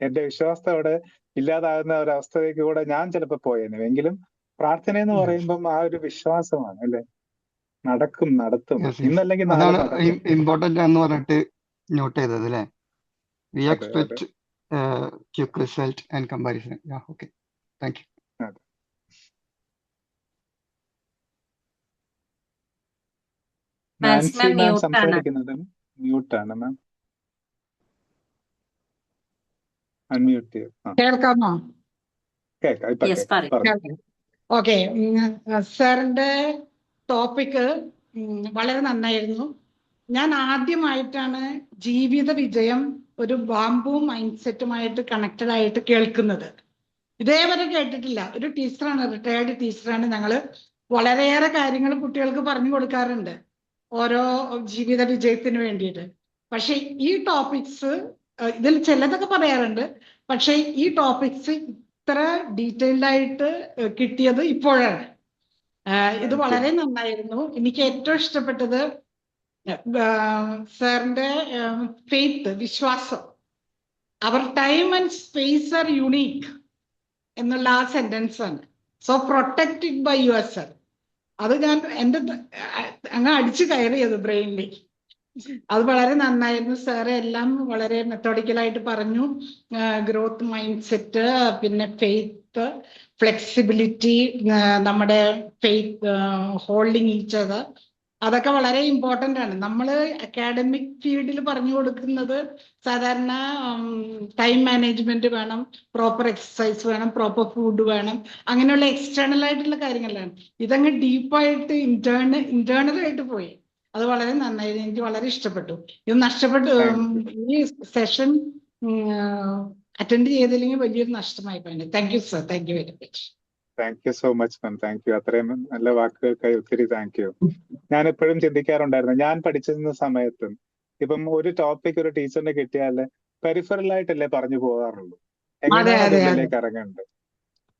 എന്റെ വിശ്വാസം അവിടെ ഇല്ലാതാകുന്ന ഒരവസ്ഥയിലേക്ക് കൂടെ ഞാൻ ചിലപ്പോൾ പോയേനെ. എങ്കിലും പ്രാർത്ഥന എന്ന് പറയുമ്പം ആ ഒരു വിശ്വാസമാണ് അല്ലെ. നടത്തും. Yes, yes. ഇന്നല്ലെങ്കിൽ നാളെ അതാണ് നടക്കും. ഇമ്പോർട്ടന്റ് എന്ന് പറഞ്ഞിട്ട് നോട്ട് ചെയ്തത് അല്ലേ? വി അതെ അതെ expect quick result and comparison. Okay, thank you. അതെ. നാൻസി മാം മാം മ്യൂട്ട് ആണ്. സംസാരിക്കുന്നത് മ്യൂട്ടാണ് മാം. അൺമ്യൂട്ട് ചെയ്യും. കേൾക്കാമോ? കേൾക്കാം, ഇപ്പൊ യെസ്, കേൾക്കാം, പറയൂ. പറഞ്ഞു. ഓക്കെ, സാറിന്റെ ടോപ്പിക്ക് വളരെ നന്നായിരുന്നു. ഞാൻ ആദ്യമായിട്ടാണ് ജീവിത വിജയം ഒരു ബാംബു മൈൻഡ് സെറ്റുമായിട്ട് കണക്റ്റഡ് ആയിട്ട് കേൾക്കുന്നത്. ഇതേവരെ കേട്ടിട്ടില്ല. ഒരു ടീച്ചറാണ്, റിട്ടയർഡ് ടീച്ചറാണ്. ഞങ്ങൾ വളരെയേറെ കാര്യങ്ങൾ കുട്ടികൾക്ക് പറഞ്ഞു കൊടുക്കാറുണ്ട് ഓരോ ജീവിത വിജയത്തിന് വേണ്ടിയിട്ട്. പക്ഷെ ഈ ടോപ്പിക്സ് ഇതിൽ ചിലതൊക്കെ പറയാറുണ്ട്, പക്ഷെ ഈ ടോപ്പിക്സ് ഇത്ര ഡീറ്റെയിൽഡ് ആയിട്ട് കിട്ടിയത് ഇപ്പോഴാണ്. ഇത് വളരെ നന്നായിരുന്നു. എനിക്ക് ഏറ്റവും ഇഷ്ടപ്പെട്ടത് സാറിന്റെ ഫെയ്ത്ത്, വിശ്വാസം. Our time and space are unique എന്നുള്ള ആ സെന്റൻസ് ആണ്. So protected by yourself. അത് ഞാൻ എൻ്റെ അങ്ങ് അടിച്ചു കയറിയത് ബ്രെയിനിലേക്ക്. അത് വളരെ നന്നായിരുന്നു. സാറ് എല്ലാം വളരെ മെത്തോഡിക്കലായിട്ട് പറഞ്ഞു. ഗ്രോത്ത് മൈൻഡ് സെറ്റ്, പിന്നെ ഫെയ്ത്ത്, ഫ്ലെക്സിബിലിറ്റി, നമ്മുടെ ഫെയ്ത്ത് ഹോൾഡിങ് ഈച്ച് അതർ, അതൊക്കെ വളരെ ഇമ്പോർട്ടൻ്റ് ആണ്. നമ്മൾ അക്കാഡമിക് ഫീൽഡിൽ പറഞ്ഞു കൊടുക്കുന്നത് സാധാരണ ടൈം മാനേജ്മെന്റ് വേണം, പ്രോപ്പർ എക്സസൈസ് വേണം, പ്രോപ്പർ ഫുഡ് വേണം, അങ്ങനെയുള്ള എക്സ്റ്റേണൽ ആയിട്ടുള്ള കാര്യങ്ങളാണ്. ഇതങ്ങ് ഡീപ്പായിട്ട് ഇന്റേണലായിട്ട് പോയി. അത് വളരെ നന്നായി, എനിക്ക് വളരെ ഇഷ്ടപ്പെട്ടു. ഇത് നഷ്ടപ്പെട്ടു. ഈ സെഷൻ അറ്റൻഡ് ചെയ്തില്ലെങ്കിൽ വലിയൊരു നഷ്ടമായി പോയി. Thank you sir, thank you very much. Thank you so much ma'am, thank you. അത്രയും നല്ല വാക്കുകൾക്കായി ഒത്തിരി താങ്ക് യു. ഞാൻ എപ്പോഴും ചിന്തിക്കാറുണ്ടായിരുന്നു, ഞാൻ പഠിച്ചിരുന്ന സമയത്തും ഇപ്പം ഒരു ടോപ്പിക് ഒരു ടീച്ചറിന് കിട്ടിയാൽ പെരിഫറൽ ആയിട്ടല്ലേ പറഞ്ഞു പോകാറുള്ളൂ. എങ്ങനെയാണ് ഉള്ളിലേക്ക് ഇറങ്ങേണ്ടത്?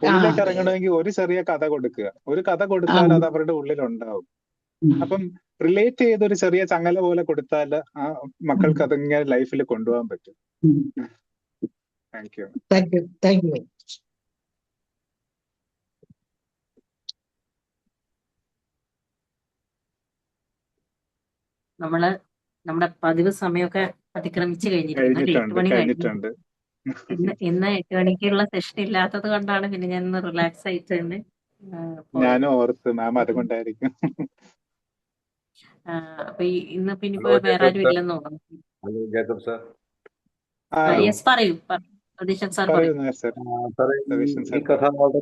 ഉള്ളിലേക്ക് ഇറങ്ങണമെങ്കിൽ ഒരു ചെറിയ കഥ കൊടുക്കുക. ഒരു കഥ കൊടുത്താൽ അത് അവരുടെ ഉള്ളിലുണ്ടാവും. അപ്പം റിലേറ്റ് ചെയ്ത് ഒരു ചെറിയ ചങ്ങല പോലെ കൊടുത്താൽ ആ മക്കൾക്ക് അതിങ്ങനെ ലൈഫിൽ കൊണ്ടുപോകാൻ പറ്റും. Thank you. Thank you, thank you. നമ്മള് നമ്മുടെ പതിവ് സമയമൊക്കെ അതിക്രമിച്ചു കഴിഞ്ഞിരിക്കുന്നു. 8 മണി കഴിഞ്ഞിട്ടുണ്ട്. ഇന്ന് 8 മണിക്കുള്ള സെഷൻ ഇല്ലാത്തത് കൊണ്ടാണ് പിന്നെ ഞാൻ റിലാക്സ് ആയിട്ട് തന്നെ ഞാനും ഓർത്ത് മാം അതുകൊണ്ടായിരിക്കും. അപ്പൊ ഇന്ന് പിന്നെ വേറെ ആരും ഇല്ലെന്ന് തോന്നുന്നു. ജേക്കബ് സാർ, യെസ്, പറയൂ സതീശൻ സാർ. സാറേ, ഈ കഥ വളരെ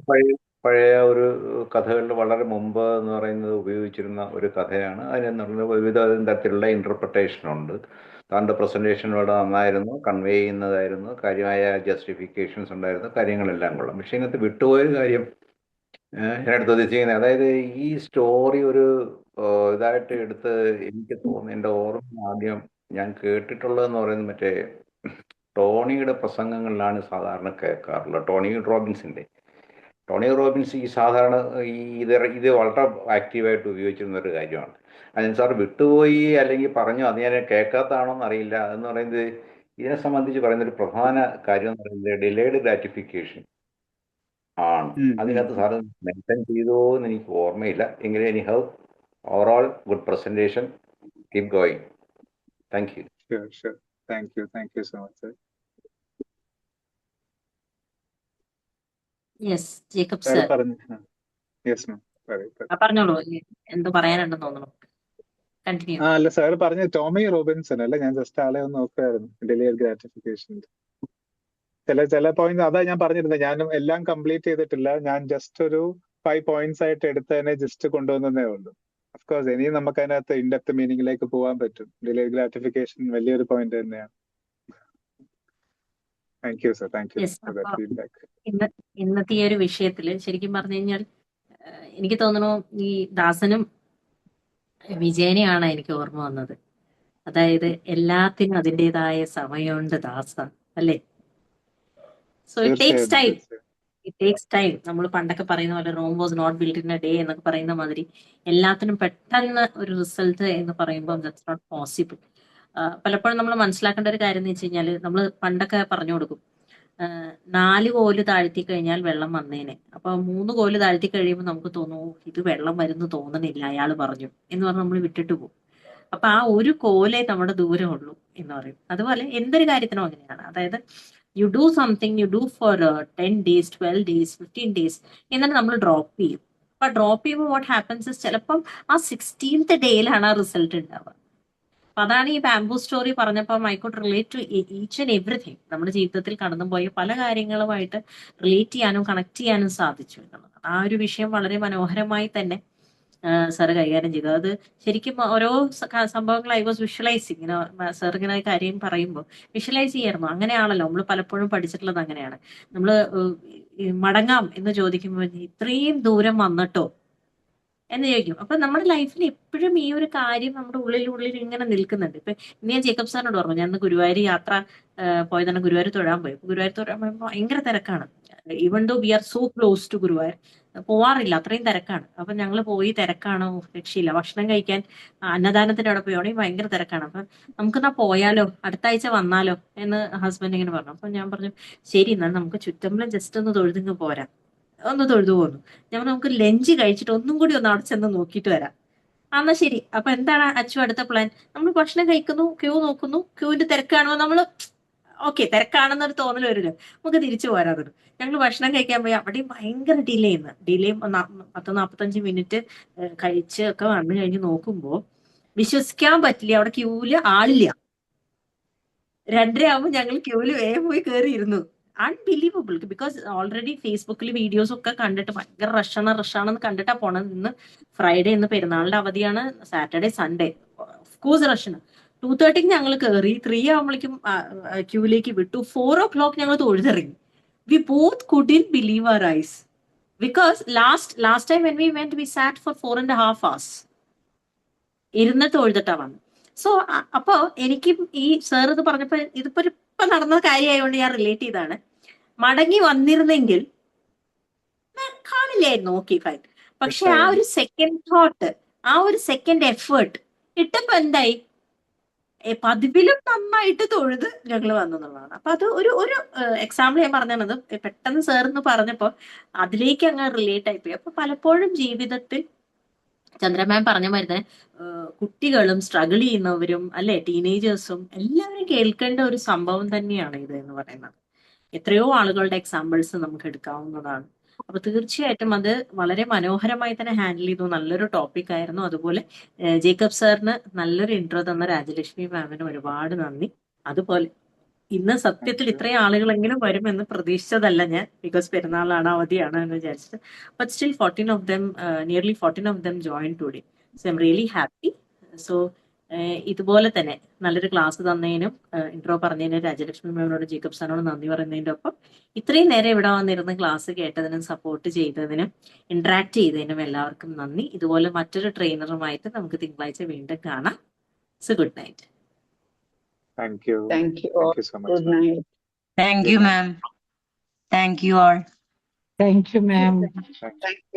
പഴയ ഒരു കഥകളിൽ വളരെ മുമ്പ് എന്ന് പറയുന്നത് ഉപയോഗിച്ചിരുന്ന ഒരു കഥയാണ്. അതിനുള്ള വിവിധ തരത്തിലുള്ള ഇന്റർപ്രിട്ടേഷൻ ഉണ്ട്. താൻ്റെ പ്രസന്റേഷൻ വളരെ നന്നായിരുന്നു, കൺവേ ചെയ്യുന്നതായിരുന്നു, കാര്യമായ ജസ്റ്റിഫിക്കേഷൻസ് ഉണ്ടായിരുന്നു, കാര്യങ്ങളെല്ലാം കൊള്ളാം. പക്ഷെ ഇങ്ങനത്തെ വിട്ടുപോയൊരു കാര്യം ഞാനെടുത്ത് ഉദ്ദേശിക്കുന്നത്, അതായത് ഈ സ്റ്റോറി ഒരു ഇതായിട്ട് എടുത്ത് എനിക്ക് തോന്നുന്നു, എൻ്റെ ഓർമ്മ ആദ്യം ഞാൻ കേട്ടിട്ടുള്ളതെന്ന് പറയുന്നത് മറ്റേ ടോണിയുടെ പ്രസംഗങ്ങളിലാണ് സാധാരണ കേൾക്കാറുള്ളത്. ടോണി റോബിൻസ് ഈ സാധാരണ ഇത് വളരെ ആക്റ്റീവായിട്ട് ഉപയോഗിച്ചിരുന്ന ഒരു കാര്യമാണ്. അതിന് സാർ വിട്ടുപോയി അല്ലെങ്കിൽ പറഞ്ഞു അത് ഞാൻ കേൾക്കാത്തതാണോ എന്നറിയില്ല. എന്ന് പറയുന്നത് ഇതിനെ സംബന്ധിച്ച് പറയുന്നൊരു പ്രധാന കാര്യം എന്ന് പറയുന്നത് ഡിലേഡ് ഗ്രാറ്റിഫിക്കേഷൻ ആണ്. അതിനകത്ത് സാറ് മെൻഷൻ ചെയ്തോ എന്ന് എനിക്ക് ഓർമ്മയില്ല. എങ്കിലും any how overall good presentation, keep going. Thank you. Thank you so much. Yes, Jacob sir പറഞ്ഞോളൂ. എന്തോ പറയാനുണ്ടെന്ന് തോന്നുന്നു. കണ്ടിന്യൂ. അല്ല, സാർ പറഞ്ഞ ടോമി റോബിൻസൺ അല്ല, ഞാൻ ജസ്റ്റ് ആളെ ഒന്ന് നോക്കായിരുന്നു. ഡിലേഡ് ഗ്രാറ്റിഫിക്കേഷൻ ചില പോയിന്റ് അതാ ഞാൻ പറഞ്ഞിരുന്നത്. ഞാനും എല്ലാം കംപ്ലീറ്റ് ചെയ്തിട്ടില്ല. ഞാൻ ജസ്റ്റ് ഒരു 5 പോയിന്റ്സ് ആയിട്ട് എടുത്തതിനെ ജസ്റ്റ് കൊണ്ടുവന്നതേ ഉള്ളൂ. കോഴ്സ് ഇനിയും നമുക്ക് അതിനകത്ത് ഇൻഡെപ്ത് മീനിങ്ങിലേക്ക് പോകാൻ പറ്റും. ഡിലേഡ് ഗ്രാറ്റിഫിക്കേഷൻ വലിയൊരു പോയിന്റ് തന്നെയാണ്. Thank you sir, thank you yes. For that അപ്പൊ ഫീഡ്ബാക്ക്. ഇന്നത്തെ ഈ ഒരു വിഷയത്തില് ശരിക്കും പറഞ്ഞു കഴിഞ്ഞാൽ എനിക്ക് തോന്നുന്നു ഈ ദാസനും വിജയനെയാണ് എനിക്ക് ഓർമ്മ വന്നത്. അതായത് എല്ലാത്തിനും അതിൻ്റെതായ സമയമുണ്ട് ദാസ, അല്ലേ? സോ ഇറ്റ് ടേക്സ് ടൈം, തീർച്ചയായും. It takes time. നമ്മൾ പണ്ടൊക്കെ പറയുന്ന പോലെ Rome was not built in a day എന്നൊക്കെ പറയുന്ന മാതിരി എല്ലാത്തിനും പെട്ടെന്ന് ഒരു റിസൾട്ട് എന്ന് പറയുമ്പോൾ ദാറ്റ്സ് നോട്ട് പോസിബിൾ. പലപ്പോഴും നമ്മൾ മനസ്സിലാക്കേണ്ട ഒരു കാര്യം എന്ന് വെച്ച് കഴിഞ്ഞാൽ, നമ്മൾ പണ്ടൊക്കെ പറഞ്ഞു കൊടുക്കും 4 കോല് താഴ്ത്തി കഴിഞ്ഞാൽ വെള്ളം വന്നേനെ. അപ്പൊ 3 കോല് താഴ്ത്തി കഴിയുമ്പോൾ നമുക്ക് തോന്നും ഇത് വെള്ളം വരുന്നു തോന്നണില്ല, അയാൾ പറഞ്ഞു എന്ന് പറഞ്ഞ് നമ്മൾ വിട്ടിട്ട് പോകും. അപ്പൊ ആ ഒരു കോലേ നമ്മുടെ ദൂരം ഉള്ളൂ എന്ന് പറയും. അതുപോലെ എന്തൊരു കാര്യത്തിനും അങ്ങനെയാണ്. അതായത് you do something, you do for 10 days, 12 days, 15 days എന്നിട്ട് നമ്മൾ ഡ്രോപ്പ് ചെയ്യും. അപ്പൊ ഡ്രോപ്പ് ചെയ്യുമ്പോൾ വാട്ട് ഹാപ്പൻസ് ചിലപ്പം ആ 16th ഡേയിലാണ് ആ റിസൾട്ട് ഉണ്ടാവുക. അപ്പൊ അതാണ് ഈ ബാംബു സ്റ്റോറി പറഞ്ഞപ്പോൾ I could relate to each and everything. നമ്മുടെ ജീവിതത്തിൽ കടന്നുപോയ പല കാര്യങ്ങളുമായിട്ട് റിലേറ്റ് ചെയ്യാനും കണക്ട് ചെയ്യാനും സാധിച്ചു എന്നുള്ളത്. ആ ഒരു വിഷയം വളരെ മനോഹരമായി തന്നെ സാറ് കൈകാര്യം ചെയ്തു. അത് ശരിക്കും ഓരോ സംഭവങ്ങൾ ഐ വാസ് വിഷ്വലൈസിങ്. ഇങ്ങനെ സാർ ഇങ്ങനെ കാര്യം പറയുമ്പോൾ വിഷ്വലൈസ് ചെയ്യായിരുന്നു. അങ്ങനെയാണല്ലോ നമ്മൾ പലപ്പോഴും പഠിച്ചിട്ടുള്ളത്. അങ്ങനെയാണ് നമ്മൾ മടങ്ങാം എന്ന് ചോദിക്കുമ്പോൾ ഇത്രയും ദൂരം വന്നിട്ടോ എന്ന് ചോദിക്കും. അപ്പൊ നമ്മുടെ ലൈഫിൽ എപ്പോഴും ഈ ഒരു കാര്യം നമ്മുടെ ഉള്ളിൽ ഇങ്ങനെ നിൽക്കുന്നുണ്ട്. ഇപ്പൊ ഇന്ന് ഞാൻ ജേക്കബ് സാറിനോട് പറഞ്ഞു, ഞാൻ ഗുരുവായൂർ യാത്ര പോയതാണ്, ഗുരുവായൂർ തൊഴാൻ പോയി. ഗുരുവായൂർ തൊഴാൻ പോയപ്പോൾ ഭയങ്കര തിരക്കാണ്. Even though we are so close to Guruvayur, പോവാറില്ല, അത്രയും തിരക്കാണ്. അപ്പൊ ഞങ്ങൾ പോയി, തിരക്കാണ്, രക്ഷയില്ല. ഭക്ഷണം കഴിക്കാൻ അന്നദാനത്തിന്റെ അവിടെ പോയാണെങ്കിൽ ഭയങ്കര തിരക്കാണ്. അപ്പൊ നമുക്കെന്നാ പോയാലോ, അടുത്ത ആഴ്ച വന്നാലോ എന്ന് ഹസ്ബൻഡ് ഇങ്ങനെ പറഞ്ഞു. അപ്പൊ ഞാൻ പറഞ്ഞു ശരി, എന്നാൽ നമുക്ക് ചുറ്റമ്പലം ജസ്റ്റ് ഒന്ന് തൊഴുതിങ്ങ് പോരാം. ഒന്ന് തൊഴുതു പോന്നു. ഞാൻ നമുക്ക് ലഞ്ച് കഴിച്ചിട്ട് ഒന്നും കൂടി ഒന്ന് അവിടെ ചെന്ന് നോക്കിയിട്ട് വരാം. എന്നാ ശരി. അപ്പൊ എന്താണ് അച്ചു അടുത്ത പ്ലാൻ? നമ്മൾ ഭക്ഷണം കഴിക്കുന്നു, ക്യൂ നോക്കുന്നു, ക്യൂവിന്റെ തിരക്കാണോ, നമ്മള് ഓക്കെ തിരക്കാണെന്നൊരു തോന്നൽ വരില്ല, നമുക്ക് തിരിച്ചു പോരാതുള്ളൂ. ഞങ്ങൾ ഭക്ഷണം കഴിക്കാൻ പോയി, അവിടെയും ഭയങ്കര ഡിലേ 10-45 മിനിറ്റ് കഴിച്ച് ഒക്കെ വന്നു കഴിഞ്ഞ് നോക്കുമ്പോ വിശ്വസിക്കാൻ പറ്റില്ല, അവിടെ ക്യൂവില് ആളില്ല. 2:30 ആകുമ്പോൾ ഞങ്ങൾ ക്യൂവില് വേഗം പോയി കയറിയിരുന്നു. അൺബിലീവബിൾ. ബിക്കോസ് ഓൾറെഡി ഫേസ്ബുക്കിൽ വീഡിയോസ് ഒക്കെ കണ്ടിട്ട് ഭയങ്കര റഷാണെന്ന് കണ്ടിട്ടാ പോണത്. ഇന്ന് ഫ്രൈഡേ, ഇന്ന് പെരുന്നാളിന്റെ അവധിയാണ്, സാറ്റർഡേ സൺഡേ, ഓഫ്കോഴ്സ് റഷാണ്. 2:30 ഞങ്ങൾ കയറി, 3 ആകുമ്പോഴേക്കും ക്യൂവിലേക്ക് വിട്ടു. 4 o'clock ഞങ്ങൾ തൊഴുതിറങ്ങി. We both couldn't believe our eyes. Because last time when we went we sat for 4.5 hours ഇരുന്ന് തൊഴുതിട്ടാ വന്നു. സോ അപ്പോ എനിക്ക് ഈ സാർ ഇത് പറഞ്ഞപ്പോ ഇതിപ്പോ ഇപ്പൊ നടന്ന കാര്യമായതുകൊണ്ട് ഞാൻ റിലേറ്റ് ചെയ്താണ്. മടങ്ങി വന്നിരുന്നെങ്കിൽ കാണില്ലായിരുന്നു, ഓക്കെ ഫൈൻ. പക്ഷെ ആ ഒരു സെക്കൻഡ് തോട്ട്, ആ ഒരു സെക്കൻഡ് എഫേർട്ട് ഇട്ടപ്പോ എന്തായി, പതിവിലും നന്നായിട്ട് തൊഴുത് ഞങ്ങൾ വന്നു എന്നുള്ളതാണ്. അപ്പൊ അത് ഒരു എക്സാമ്പിൾ ഞാൻ പറഞ്ഞത് പെട്ടെന്ന് സാറിന്ന് പറഞ്ഞപ്പോ അതിലേക്ക് അങ്ങ് റിലേറ്റ് ആയിപ്പോയി. അപ്പൊ പലപ്പോഴും ജീവിതത്തിൽ ചന്ദ്രമാൻ പറഞ്ഞ മരുന്ന് കുട്ടികളും സ്ട്രഗിൾ ചെയ്യുന്നവരും അല്ലെ, ടീനേജേഴ്സും എല്ലാവരും കേൾക്കേണ്ട ഒരു സംഭവം തന്നെയാണ് ഇത് എന്ന് പറയുന്നത്. എത്രയോ ആളുകളുടെ എക്സാമ്പിൾസ് നമുക്ക് എടുക്കാവുന്നതാണ്. അപ്പൊ തീർച്ചയായിട്ടും അത് വളരെ മനോഹരമായി തന്നെ ഹാൻഡിൽ ചെയ്തു. നല്ലൊരു ടോപ്പിക് ആയിരുന്നു. അതുപോലെ ജേക്കബ് സാറിന് നല്ലൊരു ഇൻട്രോ തന്ന രാജലക്ഷ്മി മാമിന് ഒരുപാട് നന്ദി. അതുപോലെ ഇന്ന് സത്യത്തിൽ ഇത്രയും ആളുകളെങ്കിലും വരുമെന്ന് പ്രതീക്ഷിച്ചതല്ല ഞാൻ, ബിക്കോസ് പെരുന്നാളാണ്, അവധിയാണ് എന്ന് വിചാരിച്ചത്. But still 14 of them, nearly 14 of them joined today. So I'm really happy. So ഇതുപോലെ തന്നെ നല്ലൊരു ക്ലാസ് തന്നതിനും ഇൻട്രോ പറഞ്ഞതിനും രാജലക്ഷ്മി മാമിനോട് ജേക്കബ് സാറിനോട് നന്ദി പറയുന്നതിന്റെ ഒപ്പം ഇത്രയും നേരം ഇവിടെ വന്നിരുന്ന് ക്ലാസ് കേട്ടതിനും സപ്പോർട്ട് ചെയ്തതിനും ഇന്ററാക്ട് ചെയ്തതിനും എല്ലാവർക്കും നന്ദി. ഇതുപോലെ മറ്റൊരു ട്രെയിനറുമായിട്ട് നമുക്ക് തിങ്കളാഴ്ച വീണ്ടും കാണാം. So good night. Thank you. Thank you all. Thank you so much. Good night. Thank you, ma'am. Thank you all. Thank you, ma'am. Thank you.